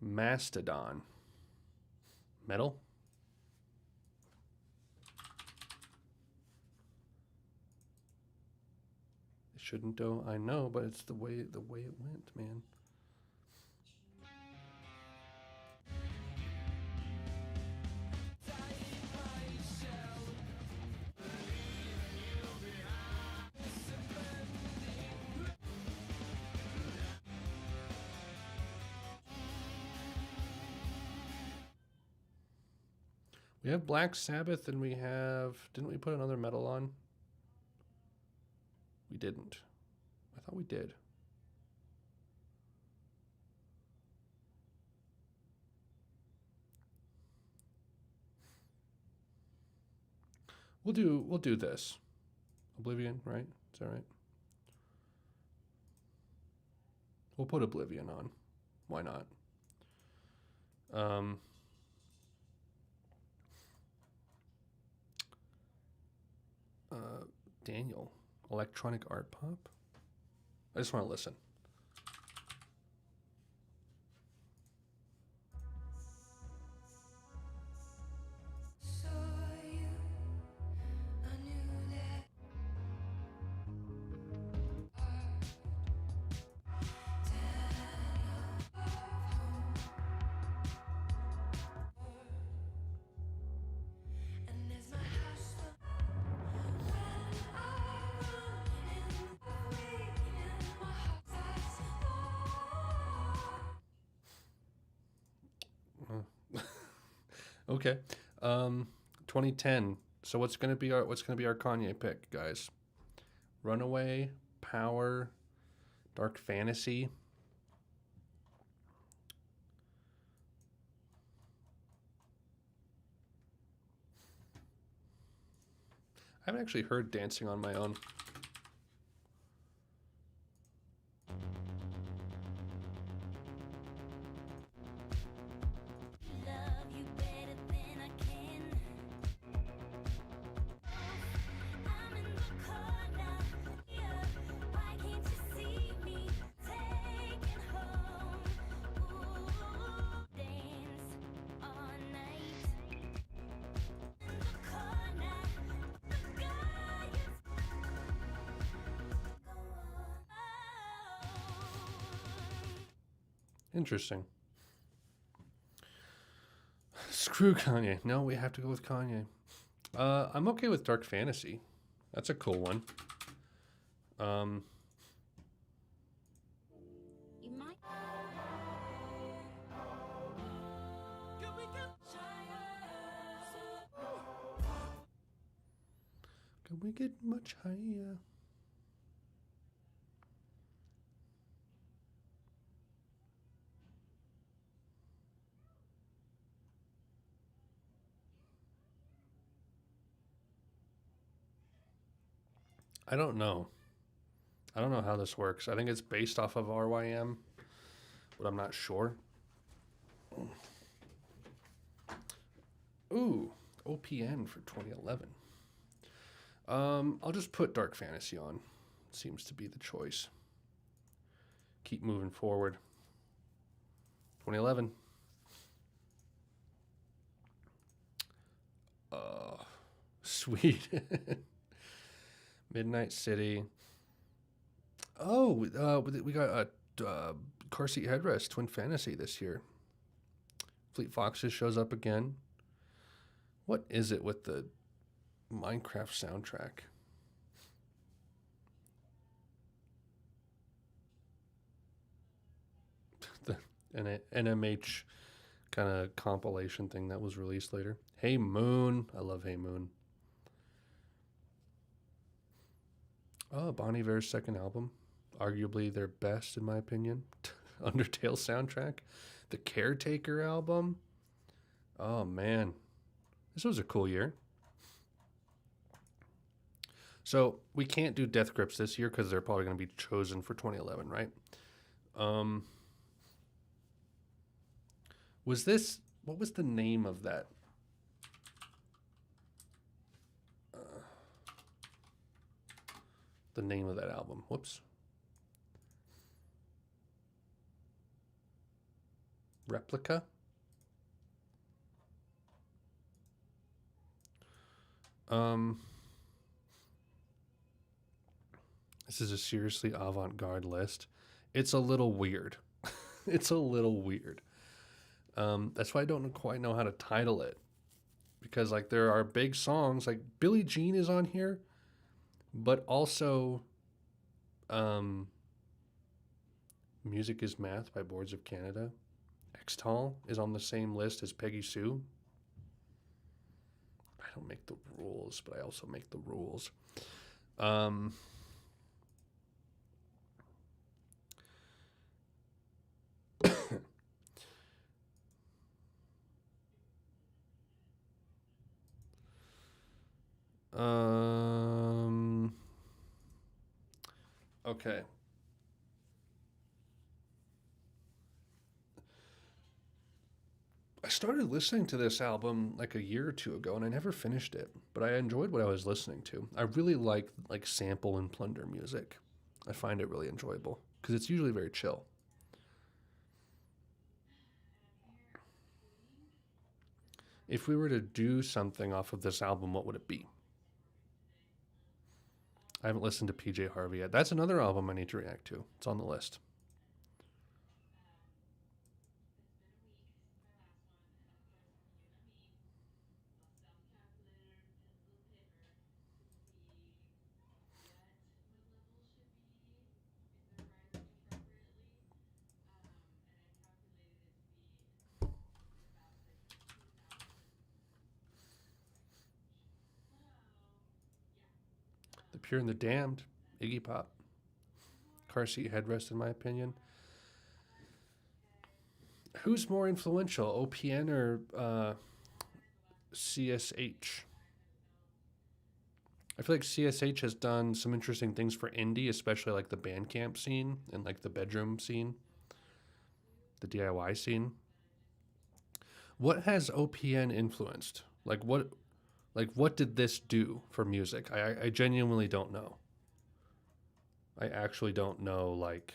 Speaker 2: Mastodon. Metal? It shouldn't do, I know, but it's the way it went, man. We have Black Sabbath and we have... Didn't we put another metal on? We didn't. I thought we did. We'll do this. Oblivion, right? Is that right? We'll put Oblivion on. Why not? Daniel, electronic art pop. I just want to listen. Okay. 2010. So what's gonna be our Kanye pick, guys? Runaway, Power, Dark Fantasy. I haven't actually heard Dancing on My Own. Interesting. Screw Kanye. No, we have to go with Kanye. I'm okay with Dark Fantasy. That's a cool one. Can we get much higher? I don't know. I don't know how this works. I think it's based off of RYM, but I'm not sure. Ooh, OPN for 2011. I'll just put Dark Fantasy on. Seems to be the choice. Keep moving forward. 2011. Sweet. Midnight City. Oh, we got a car seat headrest, Twin Fantasy this year. Fleet Foxes shows up again. What is it with the Minecraft soundtrack? The NMH kind of compilation thing that was released later. Hey Moon. I love Hey Moon. Oh, Bon Iver's second album. Arguably their best, in my opinion. Undertale soundtrack. The Caretaker album. Oh, man. This was a cool year. So we can't do Death Grips this year because they're probably going to be chosen for 2011, right? Was this... What was the name of that? The name of that album. Whoops. Replica. Um, this is a seriously avant-garde list. It's a little weird. It's a little weird. That's why I don't quite know how to title it. Because like there are big songs, like Billie Jean is on here, but also Music is Math by Boards of Canada. Xtal is on the same list as Peggy Sue. I don't make the rules, but I also make the rules. Um, um, okay. I started listening to this album like a year or two ago, and I never finished it. But I enjoyed what I was listening to. I really like sample and plunder music. I find it really enjoyable because it's usually very chill. If we were to do something off of this album, what would it be? I haven't listened to PJ Harvey yet. That's another album I need to react to. It's on the list. The Pure and the Damned, Iggy Pop. Car Seat Headrest, in my opinion. Who's more influential, OPN or CSH? I feel like CSH has done some interesting things for indie, especially like the Bandcamp scene and like the bedroom scene, the DIY scene. What has OPN influenced? What did this do for music? I genuinely don't know. I actually don't know like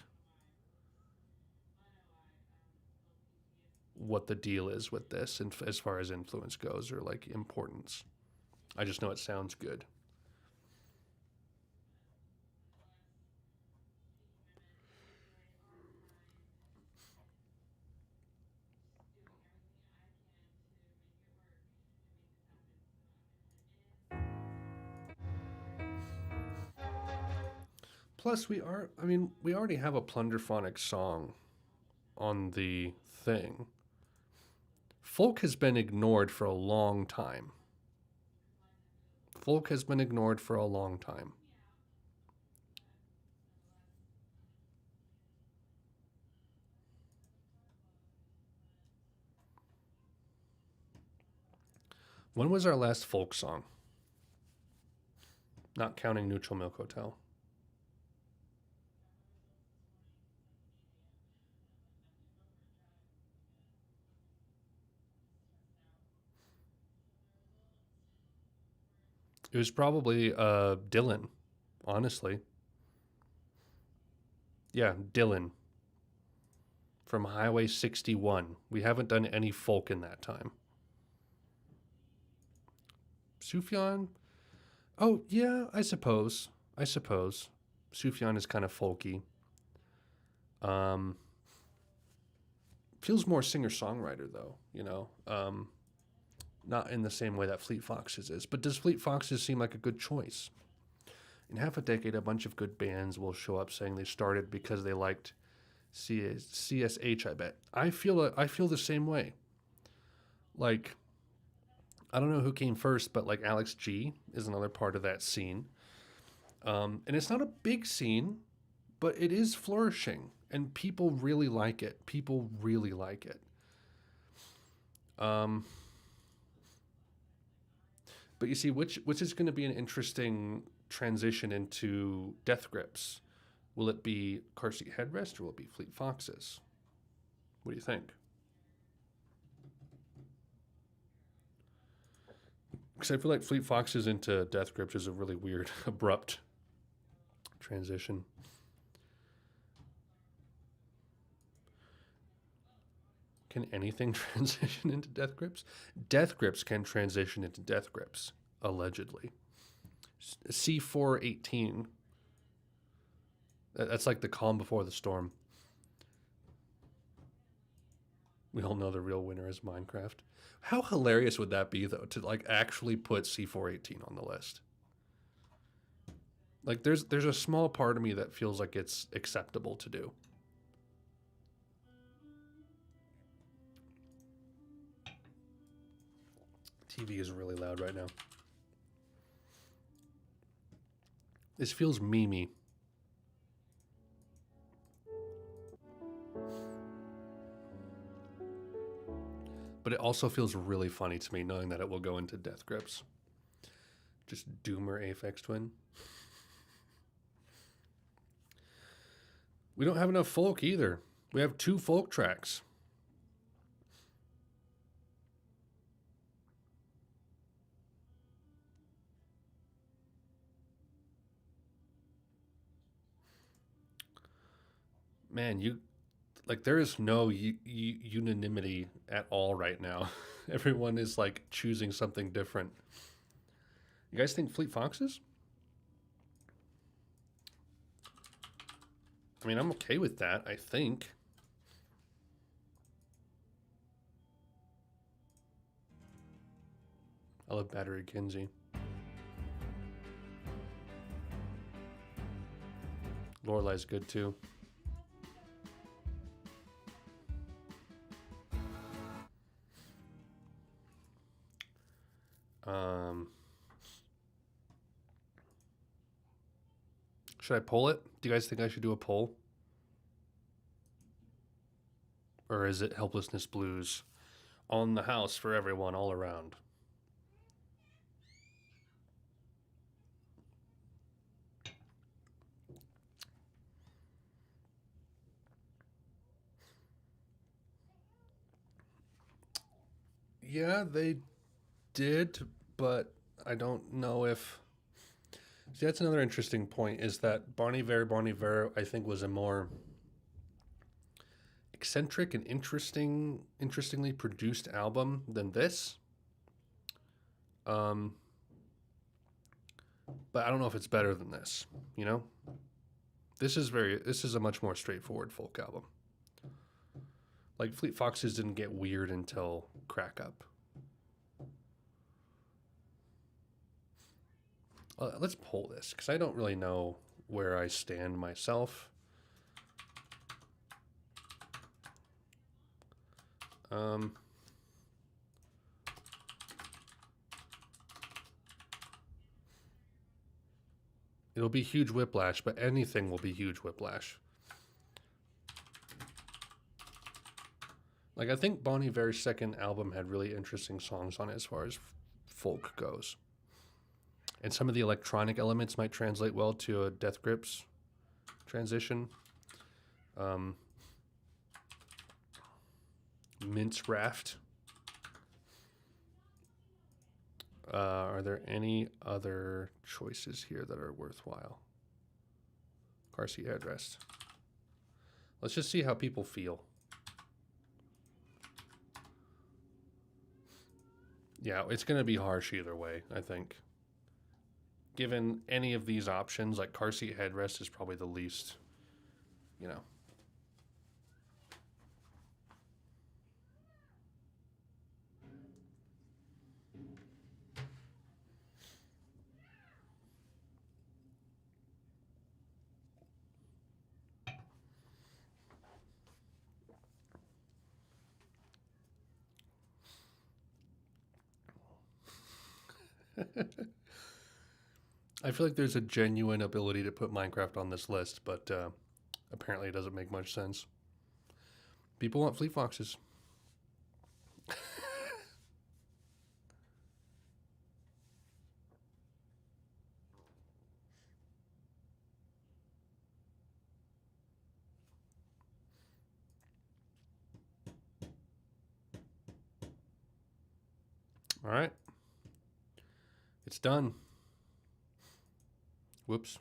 Speaker 2: what the deal is with this and as far as influence goes or like importance. I just know it sounds good. Plus, we already have a plunderphonic song on the thing. Folk has been ignored for a long time. Folk has been ignored for a long time. When was our last folk song? Not counting Neutral Milk Hotel. It was probably Dylan, honestly. Yeah, Dylan from Highway 61. We haven't done any folk in that time. Sufjan? Oh, yeah, I suppose. I suppose. Sufjan is kind of folky. Um, feels more singer-songwriter, though, you know? Not in the same way that Fleet Foxes is. But does Fleet Foxes seem like a good choice? In half a decade, a bunch of good bands will show up saying they started because they liked CSH, I bet. I feel the same way. Like, I don't know who came first, but like Alex G is another part of that scene. And it's not a big scene, but it is flourishing, and people really like it. People really like it. Um, but you see, which is going to be an interesting transition into Death Grips. Will it be Car Seat Headrest or will it be Fleet Foxes? What do you think? Because I feel like Fleet Foxes into Death Grips is a really weird, abrupt transition. Can anything transition into death grips? Death grips can transition into death grips, allegedly. C418. That's like the calm before the storm. We all know the real winner is Minecraft. How hilarious would that be, though, to like actually put C418 on the list? Like, there's a small part of me that feels like it's acceptable to do. TV is really loud right now. This feels memey. But it also feels really funny to me knowing that it will go into death grips. Just Doomer Aphex Twin. We don't have enough folk either. We have 2 folk tracks. Man, there is no unanimity at all right now. Everyone is like choosing something different. You guys think Fleet Foxes? I mean, I'm okay with that, I think. I love Battery Kinsey. Lorelai's good too. Should I poll it? Do you guys think I should do a poll? Or is it Helplessness Blues on the house for everyone all around? Yeah, they did, but I don't know if... See, that's another interesting point, is that Bon Iver, I think, was a more eccentric and interestingly produced album than this. But I don't know if it's better than this, you know? This is a much more straightforward folk album. Like, Fleet Foxes didn't get weird until Crack Up. Let's poll this, because I don't really know where I stand myself. It'll be huge whiplash, but anything will be huge whiplash. Like, I think Bon Iver's second album had really interesting songs on it as far as folk goes. And some of the electronic elements might translate well to a Death Grips transition. Mince Raft. Are there any other choices here that are worthwhile? Car seat headrest. Let's just see how people feel. Yeah, it's going to be harsh either way, I think. Given any of these options, like car seat headrest is probably the least, you know. I feel like there's a genuine ability to put Minecraft on this list, but apparently it doesn't make much sense. People want Fleet Foxes. All right. It's done. Whoops.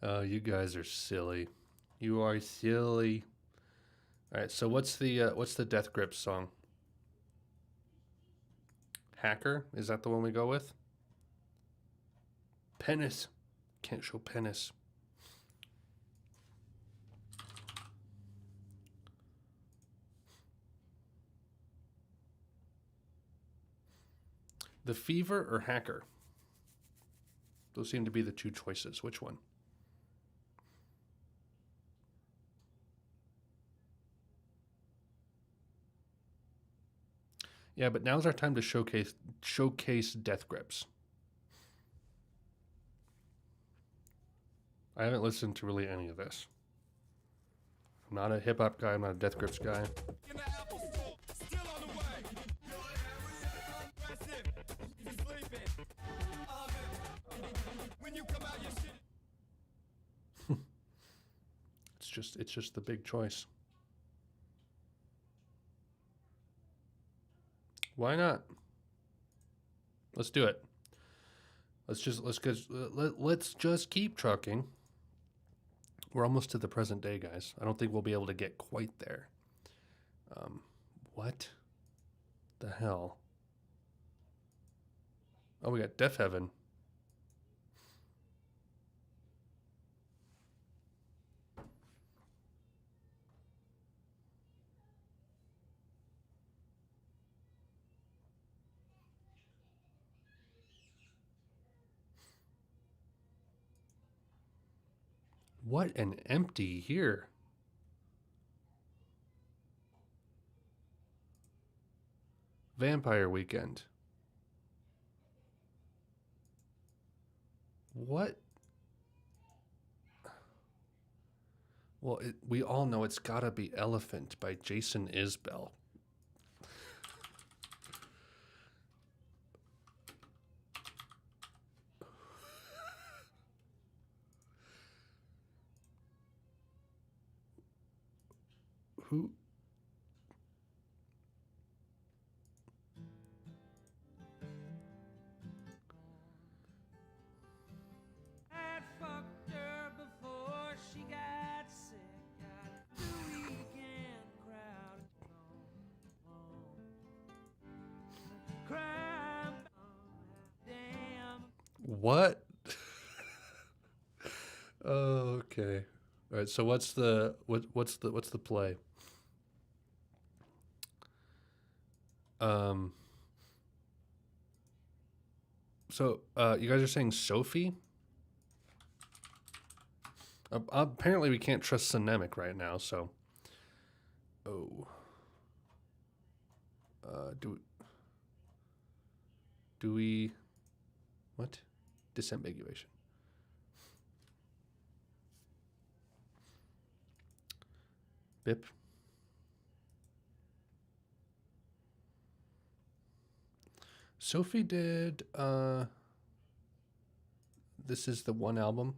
Speaker 2: You guys are silly. You are silly. All right, so what's the Death Grips song? Hacker? Is that the one we go with? Penis. Can't show penis. The Fever or Hacker? Those seem to be the two choices. Which one? Yeah, but now's our time to showcase Death Grips. I haven't listened to really any of this. I'm not a hip hop guy. I'm not a Death Grips guy. It's just the big choice. Why not? Let's do it. Let's just keep trucking. We're almost to the present day, guys. I don't think we'll be able to get quite there. What the hell? Oh, we got Deaf Heaven. What an empty here. Vampire Weekend. What? Well, we all know it's gotta be Elephant by Jason Isbell. Who? What? Oh, okay. All right. So what's the play? So you guys are saying Sophie? Apparently we can't trust Synemic right now. So, oh, do we? What? Disambiguation. Bip. Sophie did This Is the One album.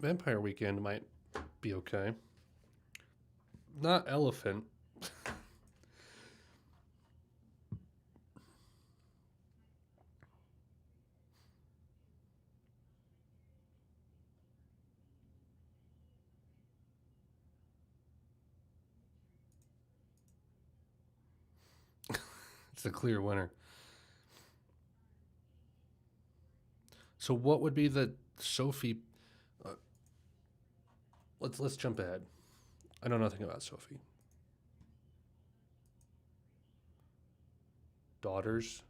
Speaker 2: Vampire Weekend might be okay. Not Elephant. It's a clear winner. So what would be the Sophie? Let's jump ahead. I know nothing about Sophie. Daughters.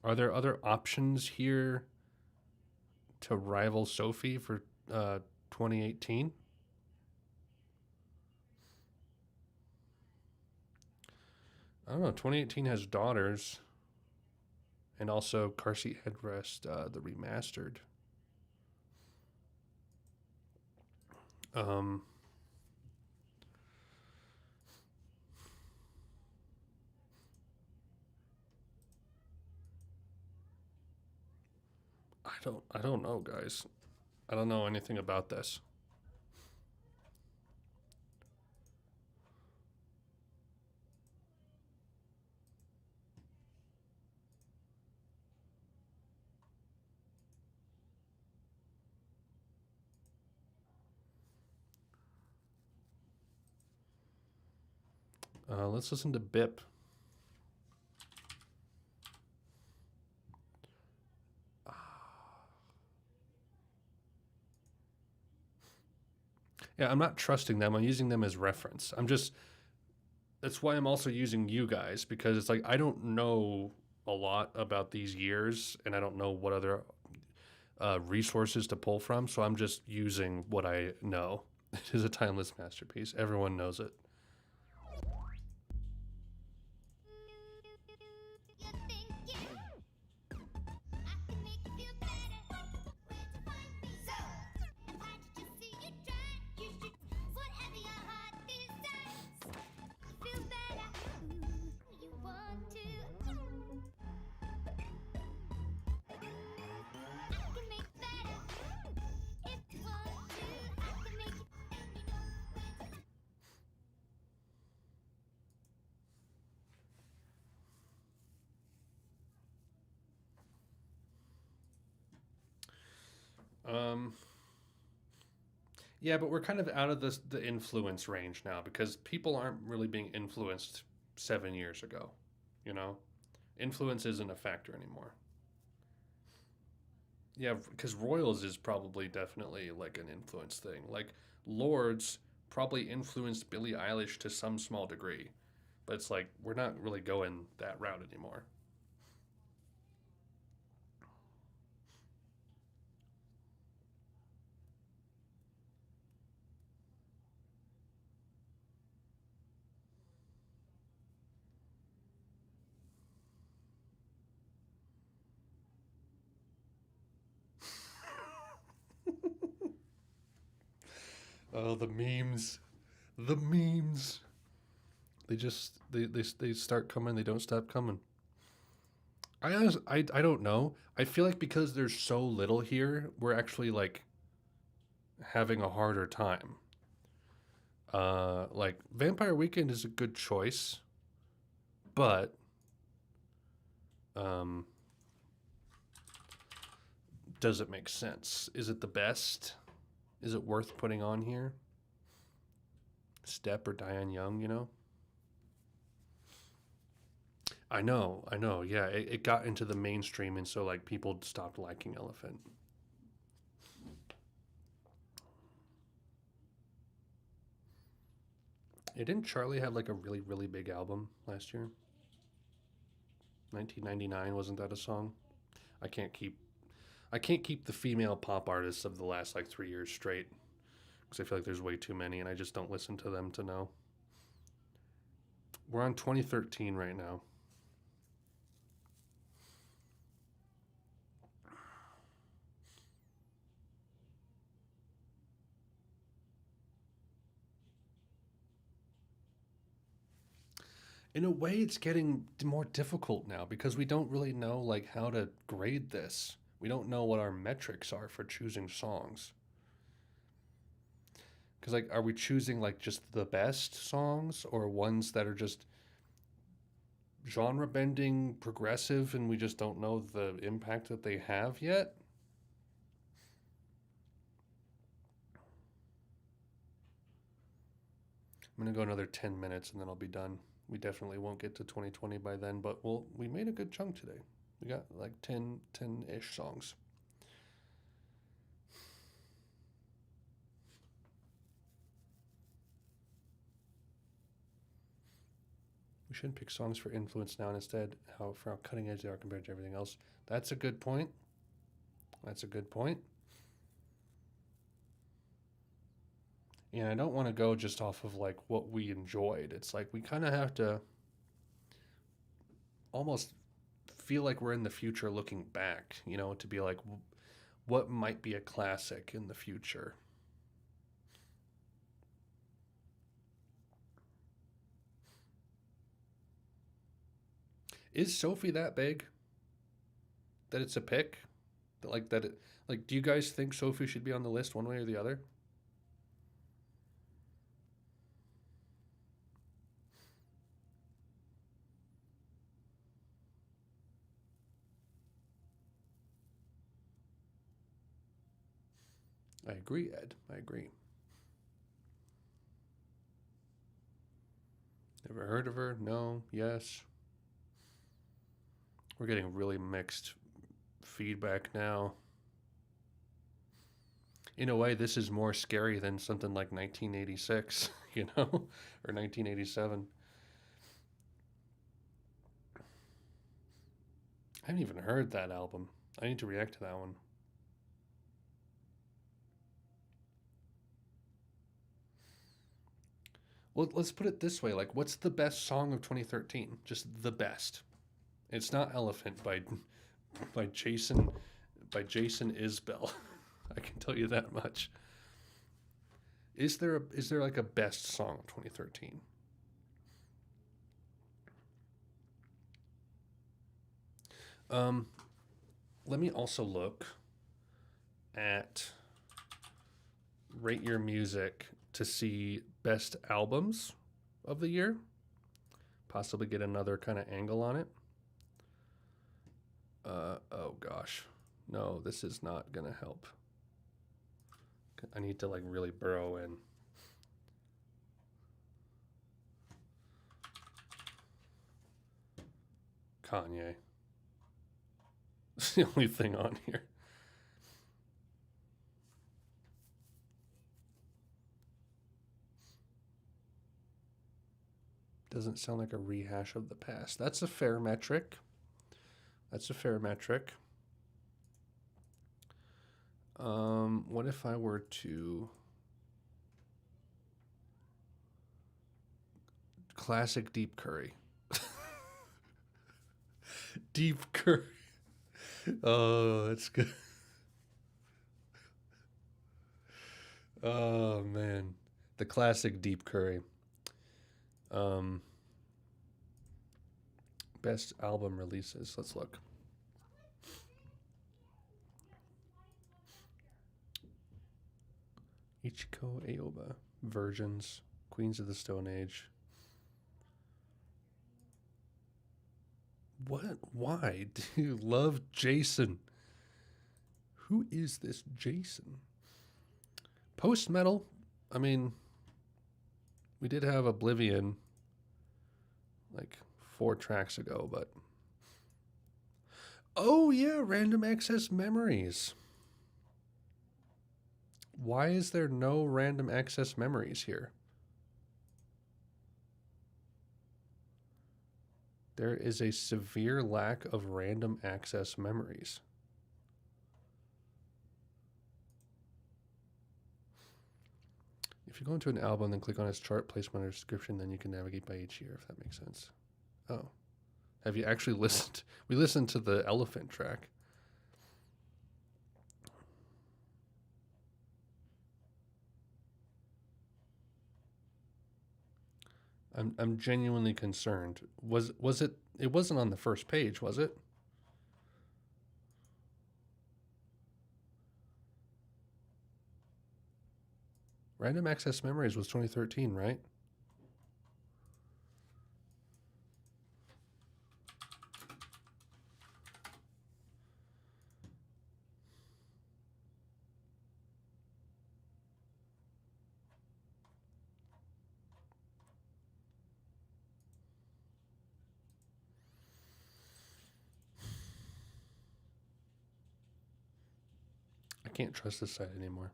Speaker 2: Are there other options here to rival Sophie for 2018? I don't know. 2018 has Daughters and also Car Seat Headrest, the remastered. I don't know, guys. I don't know anything about this. Let's listen to Bip. Yeah, I'm not trusting them. I'm using them as reference. That's why I'm also using you guys, because it's like I don't know a lot about these years and I don't know what other resources to pull from. So I'm just using what I know. It is a timeless masterpiece. Everyone knows it. Um, yeah, but we're kind of out of the influence range now because people aren't really being influenced 7 years ago. You know, influence isn't a factor anymore. Yeah, because Royals is probably definitely like an influence thing. Like Lords probably influenced Billie Eilish to some small degree, but it's like we're not really going that route anymore. Oh, the memes, the memes. They start coming. They don't stop coming. I don't know. I feel like because there's so little here, we're actually like having a harder time. Like Vampire Weekend is a good choice, but um, does it make sense? Is it the best? Is it worth putting on here? Step or Diane Young, you know? I know. Yeah, it got into the mainstream, and so like people stopped liking Elephant. Didn't Charlie have like a really big album last year? 1999, wasn't that a song? I can't keep I can't keep the female pop artists of the last like 3 years straight because I feel like there's way too many, and I just don't listen to them to know. We're on 2013 right now. In a way, it's getting more difficult now because we don't really know like how to grade this. We don't know what our metrics are for choosing songs. Because like, are we choosing like just the best songs or ones that are just genre bending, progressive, and we just don't know the impact that they have yet? I'm gonna go another 10 minutes and then I'll be done. We definitely won't get to 2020 by then, but we made a good chunk today. We got like 10-ish songs. We shouldn't pick songs for influence now and instead how cutting edge they are compared to everything else. That's a good point. That's a good point. And I don't want to go just off of like what we enjoyed. It's like we kind of have to almost feel like we're in the future looking back, you know, to be like what might be a classic in the future. Is Sophie that big that it's a pick? Like that. Like, do you guys think Sophie should be on the list one way or the other? I agree, Ed. I agree. Never heard of her? No. Yes. We're getting really mixed feedback now. In a way, this is more scary than something like 1986, or 1987. I haven't even heard that album. I need to react to that one. Well, let's put it this way: like, what's the best song of 2013? Just the best. It's not "Elephant" by Jason Isbell. I can tell you that much. Is there like a best song of 2013? Let me also look at Rate Your Music to see best albums of the year. Possibly get another kind of angle on it. Oh gosh. No, this is not gonna help. I need to like really burrow in. Kanye. It's the only thing on here. Doesn't sound like a rehash of the past. That's a fair metric. What if I were to classic Deep Curry? Deep Curry. Oh, that's good. Oh man, the classic Deep Curry. Best album releases. Let's look. Ichiko Aoba versions. Queens of the Stone Age. What? Why do you love Jason? Who is this Jason? Post metal. I mean, we did have Oblivion like 4 tracks ago, but oh yeah, Random Access Memories. Why is there no Random Access Memories here? There is a severe lack of Random Access Memories. If you go into an album, then click on its chart placement or description, then you can navigate by each year, if that makes sense. Oh. Have you actually listened? We listened to the Elephant track. I'm genuinely concerned. Was it? It wasn't on the first page, was it? Random Access Memories was 2013, right? I can't trust this site anymore.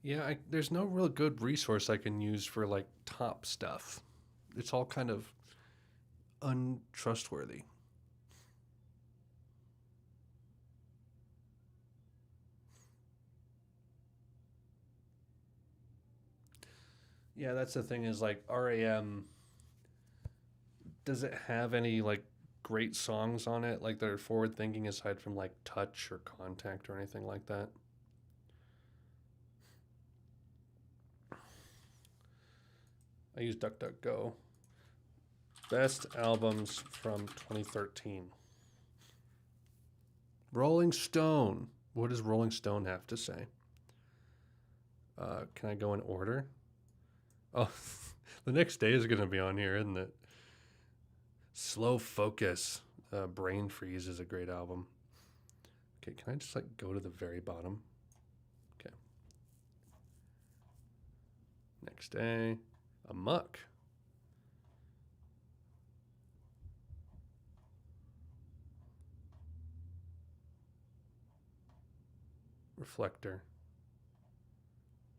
Speaker 2: Yeah, there's no real good resource I can use for like top stuff. It's all kind of untrustworthy. Yeah, that's the thing is like RAM, does it have any like great songs on it like that are forward thinking aside from like Touch or Contact or anything like that? I use DuckDuckGo. Best albums from 2013. Rolling Stone. What does Rolling Stone have to say? Can I go in order? Oh, the next day is going to be on here, isn't it? Slow Focus. Brain Freeze is a great album. Okay, can I just like go to the very bottom? Okay. Next day. Amok. Reflector.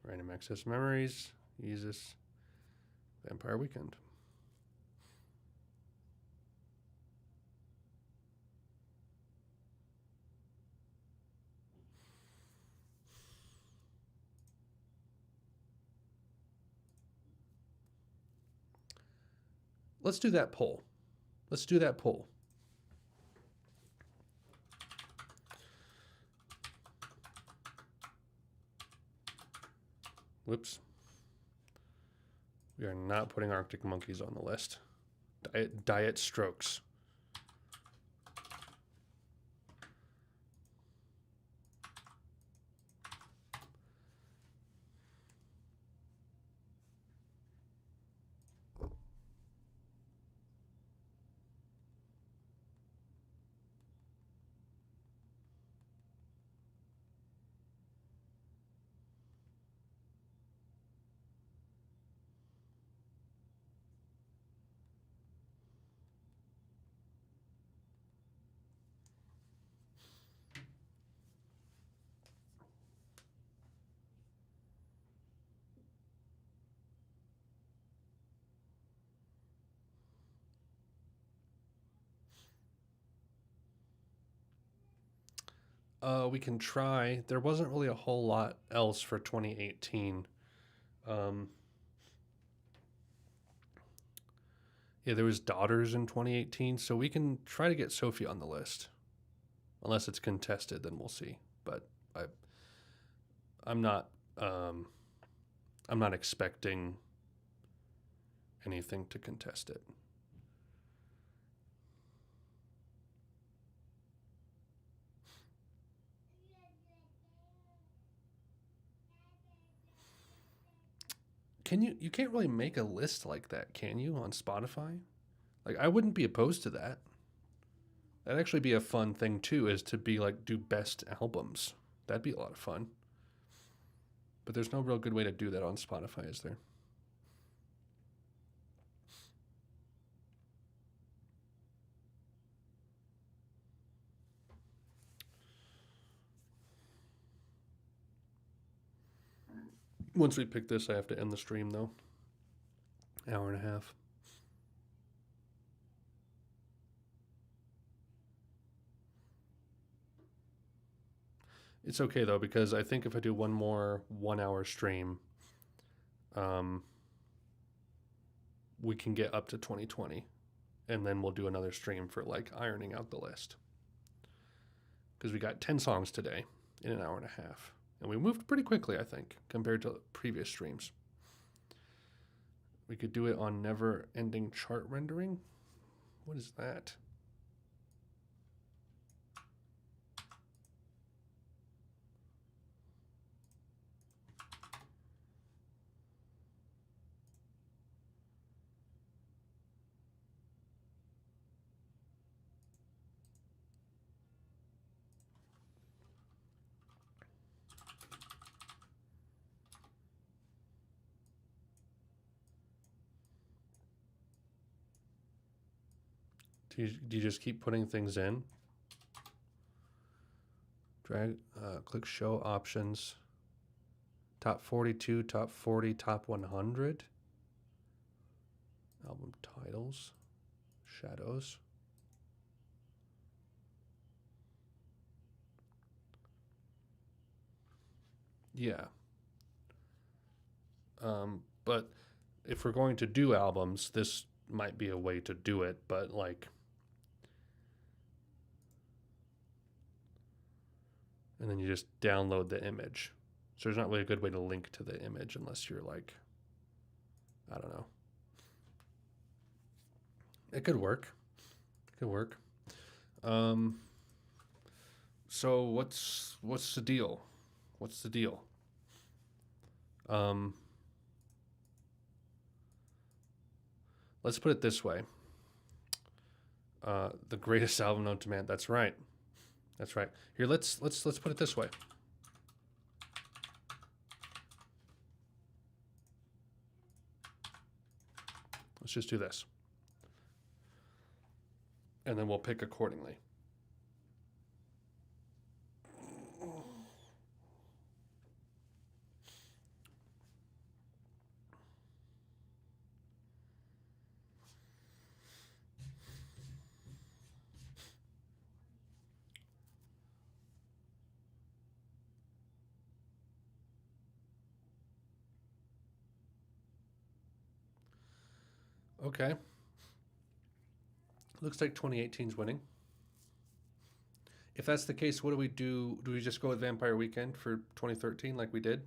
Speaker 2: Random Access Memories. Jesus. Vampire Weekend. Let's do that poll. Let's do that poll. Whoops. We are not putting Arctic Monkeys on the list. Diet Strokes. We can try. There wasn't really a whole lot else for 2018. Yeah, there was Daughters in 2018, so we can try to get Sophie on the list. Unless it's contested, then we'll see. But I'm not expecting anything to contest it. You can't really make a list like that, can you, on Spotify? Like, I wouldn't be opposed to that. That'd actually be a fun thing too, is to be like, do best albums. That'd be a lot of fun. But there's no real good way to do that on Spotify, is there? Once we pick this, I have to end the stream though. Hour and a half. It's okay though, because I think if I do one more 1 hour stream, we can get up to 2020, and then we'll do another stream for like ironing out the list. Because we got 10 songs today in an hour and a half. And we moved pretty quickly, I think, compared to previous streams. We could do it on never ending chart rendering. What is that? Do you just keep putting things in? Drag, click show options. Top 42, top 40, top 100. Album titles. Shadows. Yeah. But if we're going to do albums, this might be a way to do it, but like, and then you just download the image. So there's not really a good way to link to the image unless you're like, I don't know, It could work. It could work. So what's the deal? What's the deal? Let's put it this way. The greatest album known to man. That's right. That's right. Here, let's put it this way. Let's just do this. And then we'll pick accordingly. Okay. Looks like 2018's winning. If that's the case, what do we do? Do we just go with Vampire Weekend for 2013 like we did?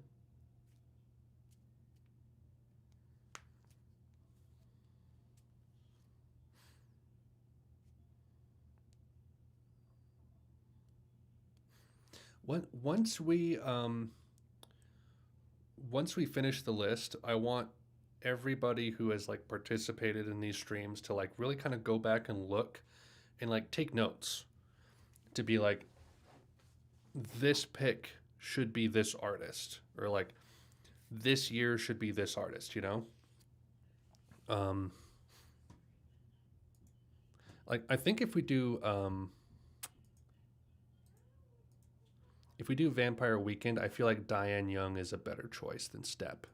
Speaker 2: Once we finish the list, I want everybody who has like participated in these streams to like really kind of go back and look and like take notes to be like, this pick should be this artist, or like this year should be this artist, you know? Like I think if we do Vampire Weekend, I feel like Diane Young is a better choice than Step.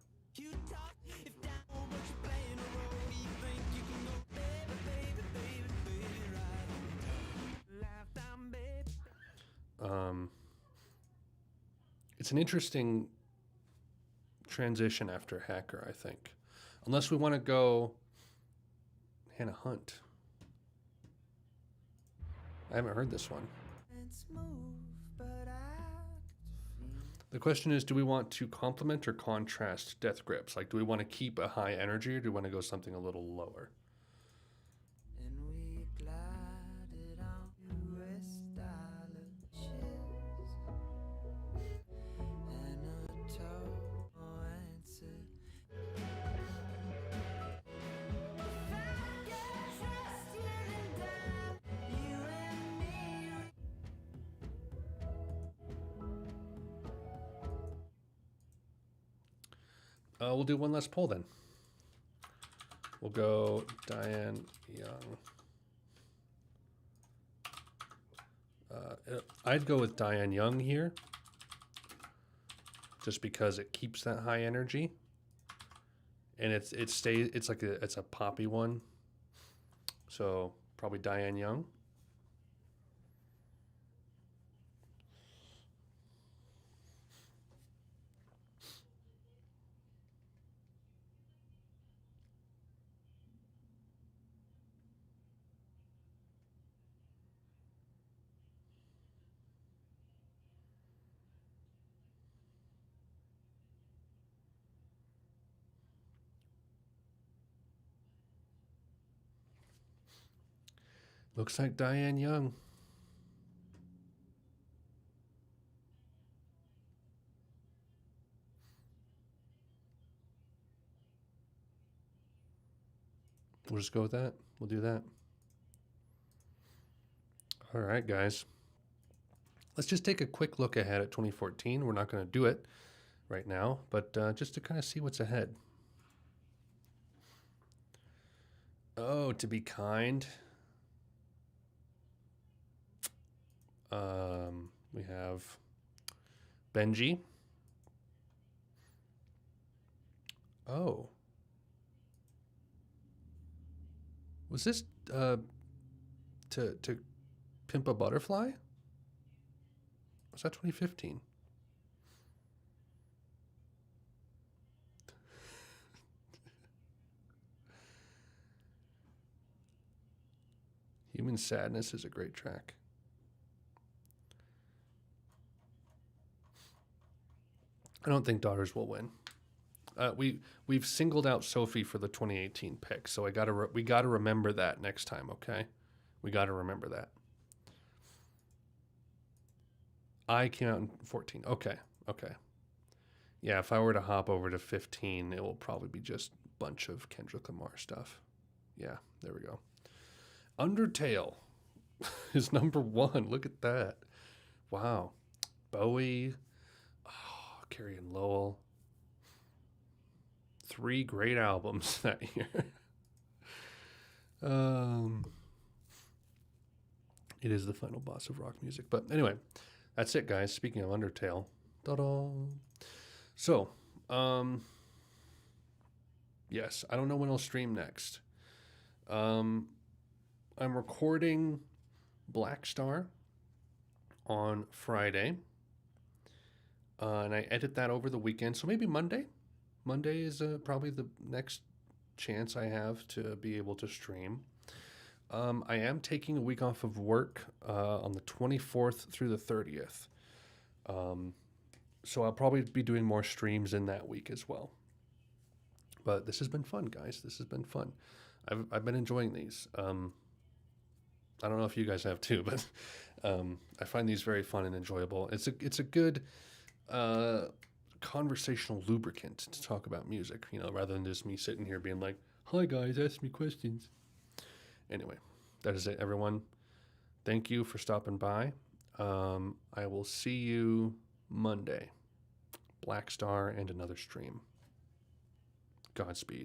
Speaker 2: It's an interesting transition after Hacker, I think. Unless we want to go Hannah Hunt. I haven't heard this one. The question is, do we want to complement or contrast Death Grips? Like, do we want to keep a high energy, or do we want to go something a little lower? We'll do one less poll then. We'll go Diane Young. I'd go with Diane Young here, just because it keeps that high energy, and it's a poppy one. So probably Diane Young. Looks like Diane Young. We'll just go with that. We'll do that. All right, guys. Let's just take a quick look ahead at 2014. We're not going to do it right now, but just to kind of see what's ahead. Oh, To Be Kind. We have Benji. Oh. Was this to Pimp a Butterfly? Was that 2015? Human Sadness is a great track. I don't think Daughters will win. we've singled out Sophie for the 2018 pick, so we gotta remember that next time. Okay, we gotta remember that. I came out in 14. Okay, okay. Yeah, if I were to hop over to 15, it will probably be just a bunch of Kendrick Lamar stuff. Yeah, there we go. Undertale is number 1. Look at that. Wow. Bowie, Carrie and Lowell. 3 great albums that year. It is the final boss of rock music. But anyway, that's it, guys. Speaking of Undertale. Ta-da. So, yes, I don't know when I'll stream next. I'm recording Black Star on Friday. And I edit that over the weekend. So maybe Monday. Monday is probably the next chance I have to be able to stream. I am taking a week off of work on the 24th through the 30th. So I'll probably be doing more streams in that week as well. But this has been fun, guys. This has been fun. I've been enjoying these. I don't know if you guys have too, but I find these very fun and enjoyable. It's a good conversational lubricant to talk about music, rather than just me sitting here being like, "Hi guys, ask me questions." Anyway, that is it, everyone. Thank you for stopping by. I will see you Monday. Black Star and another stream. Godspeed.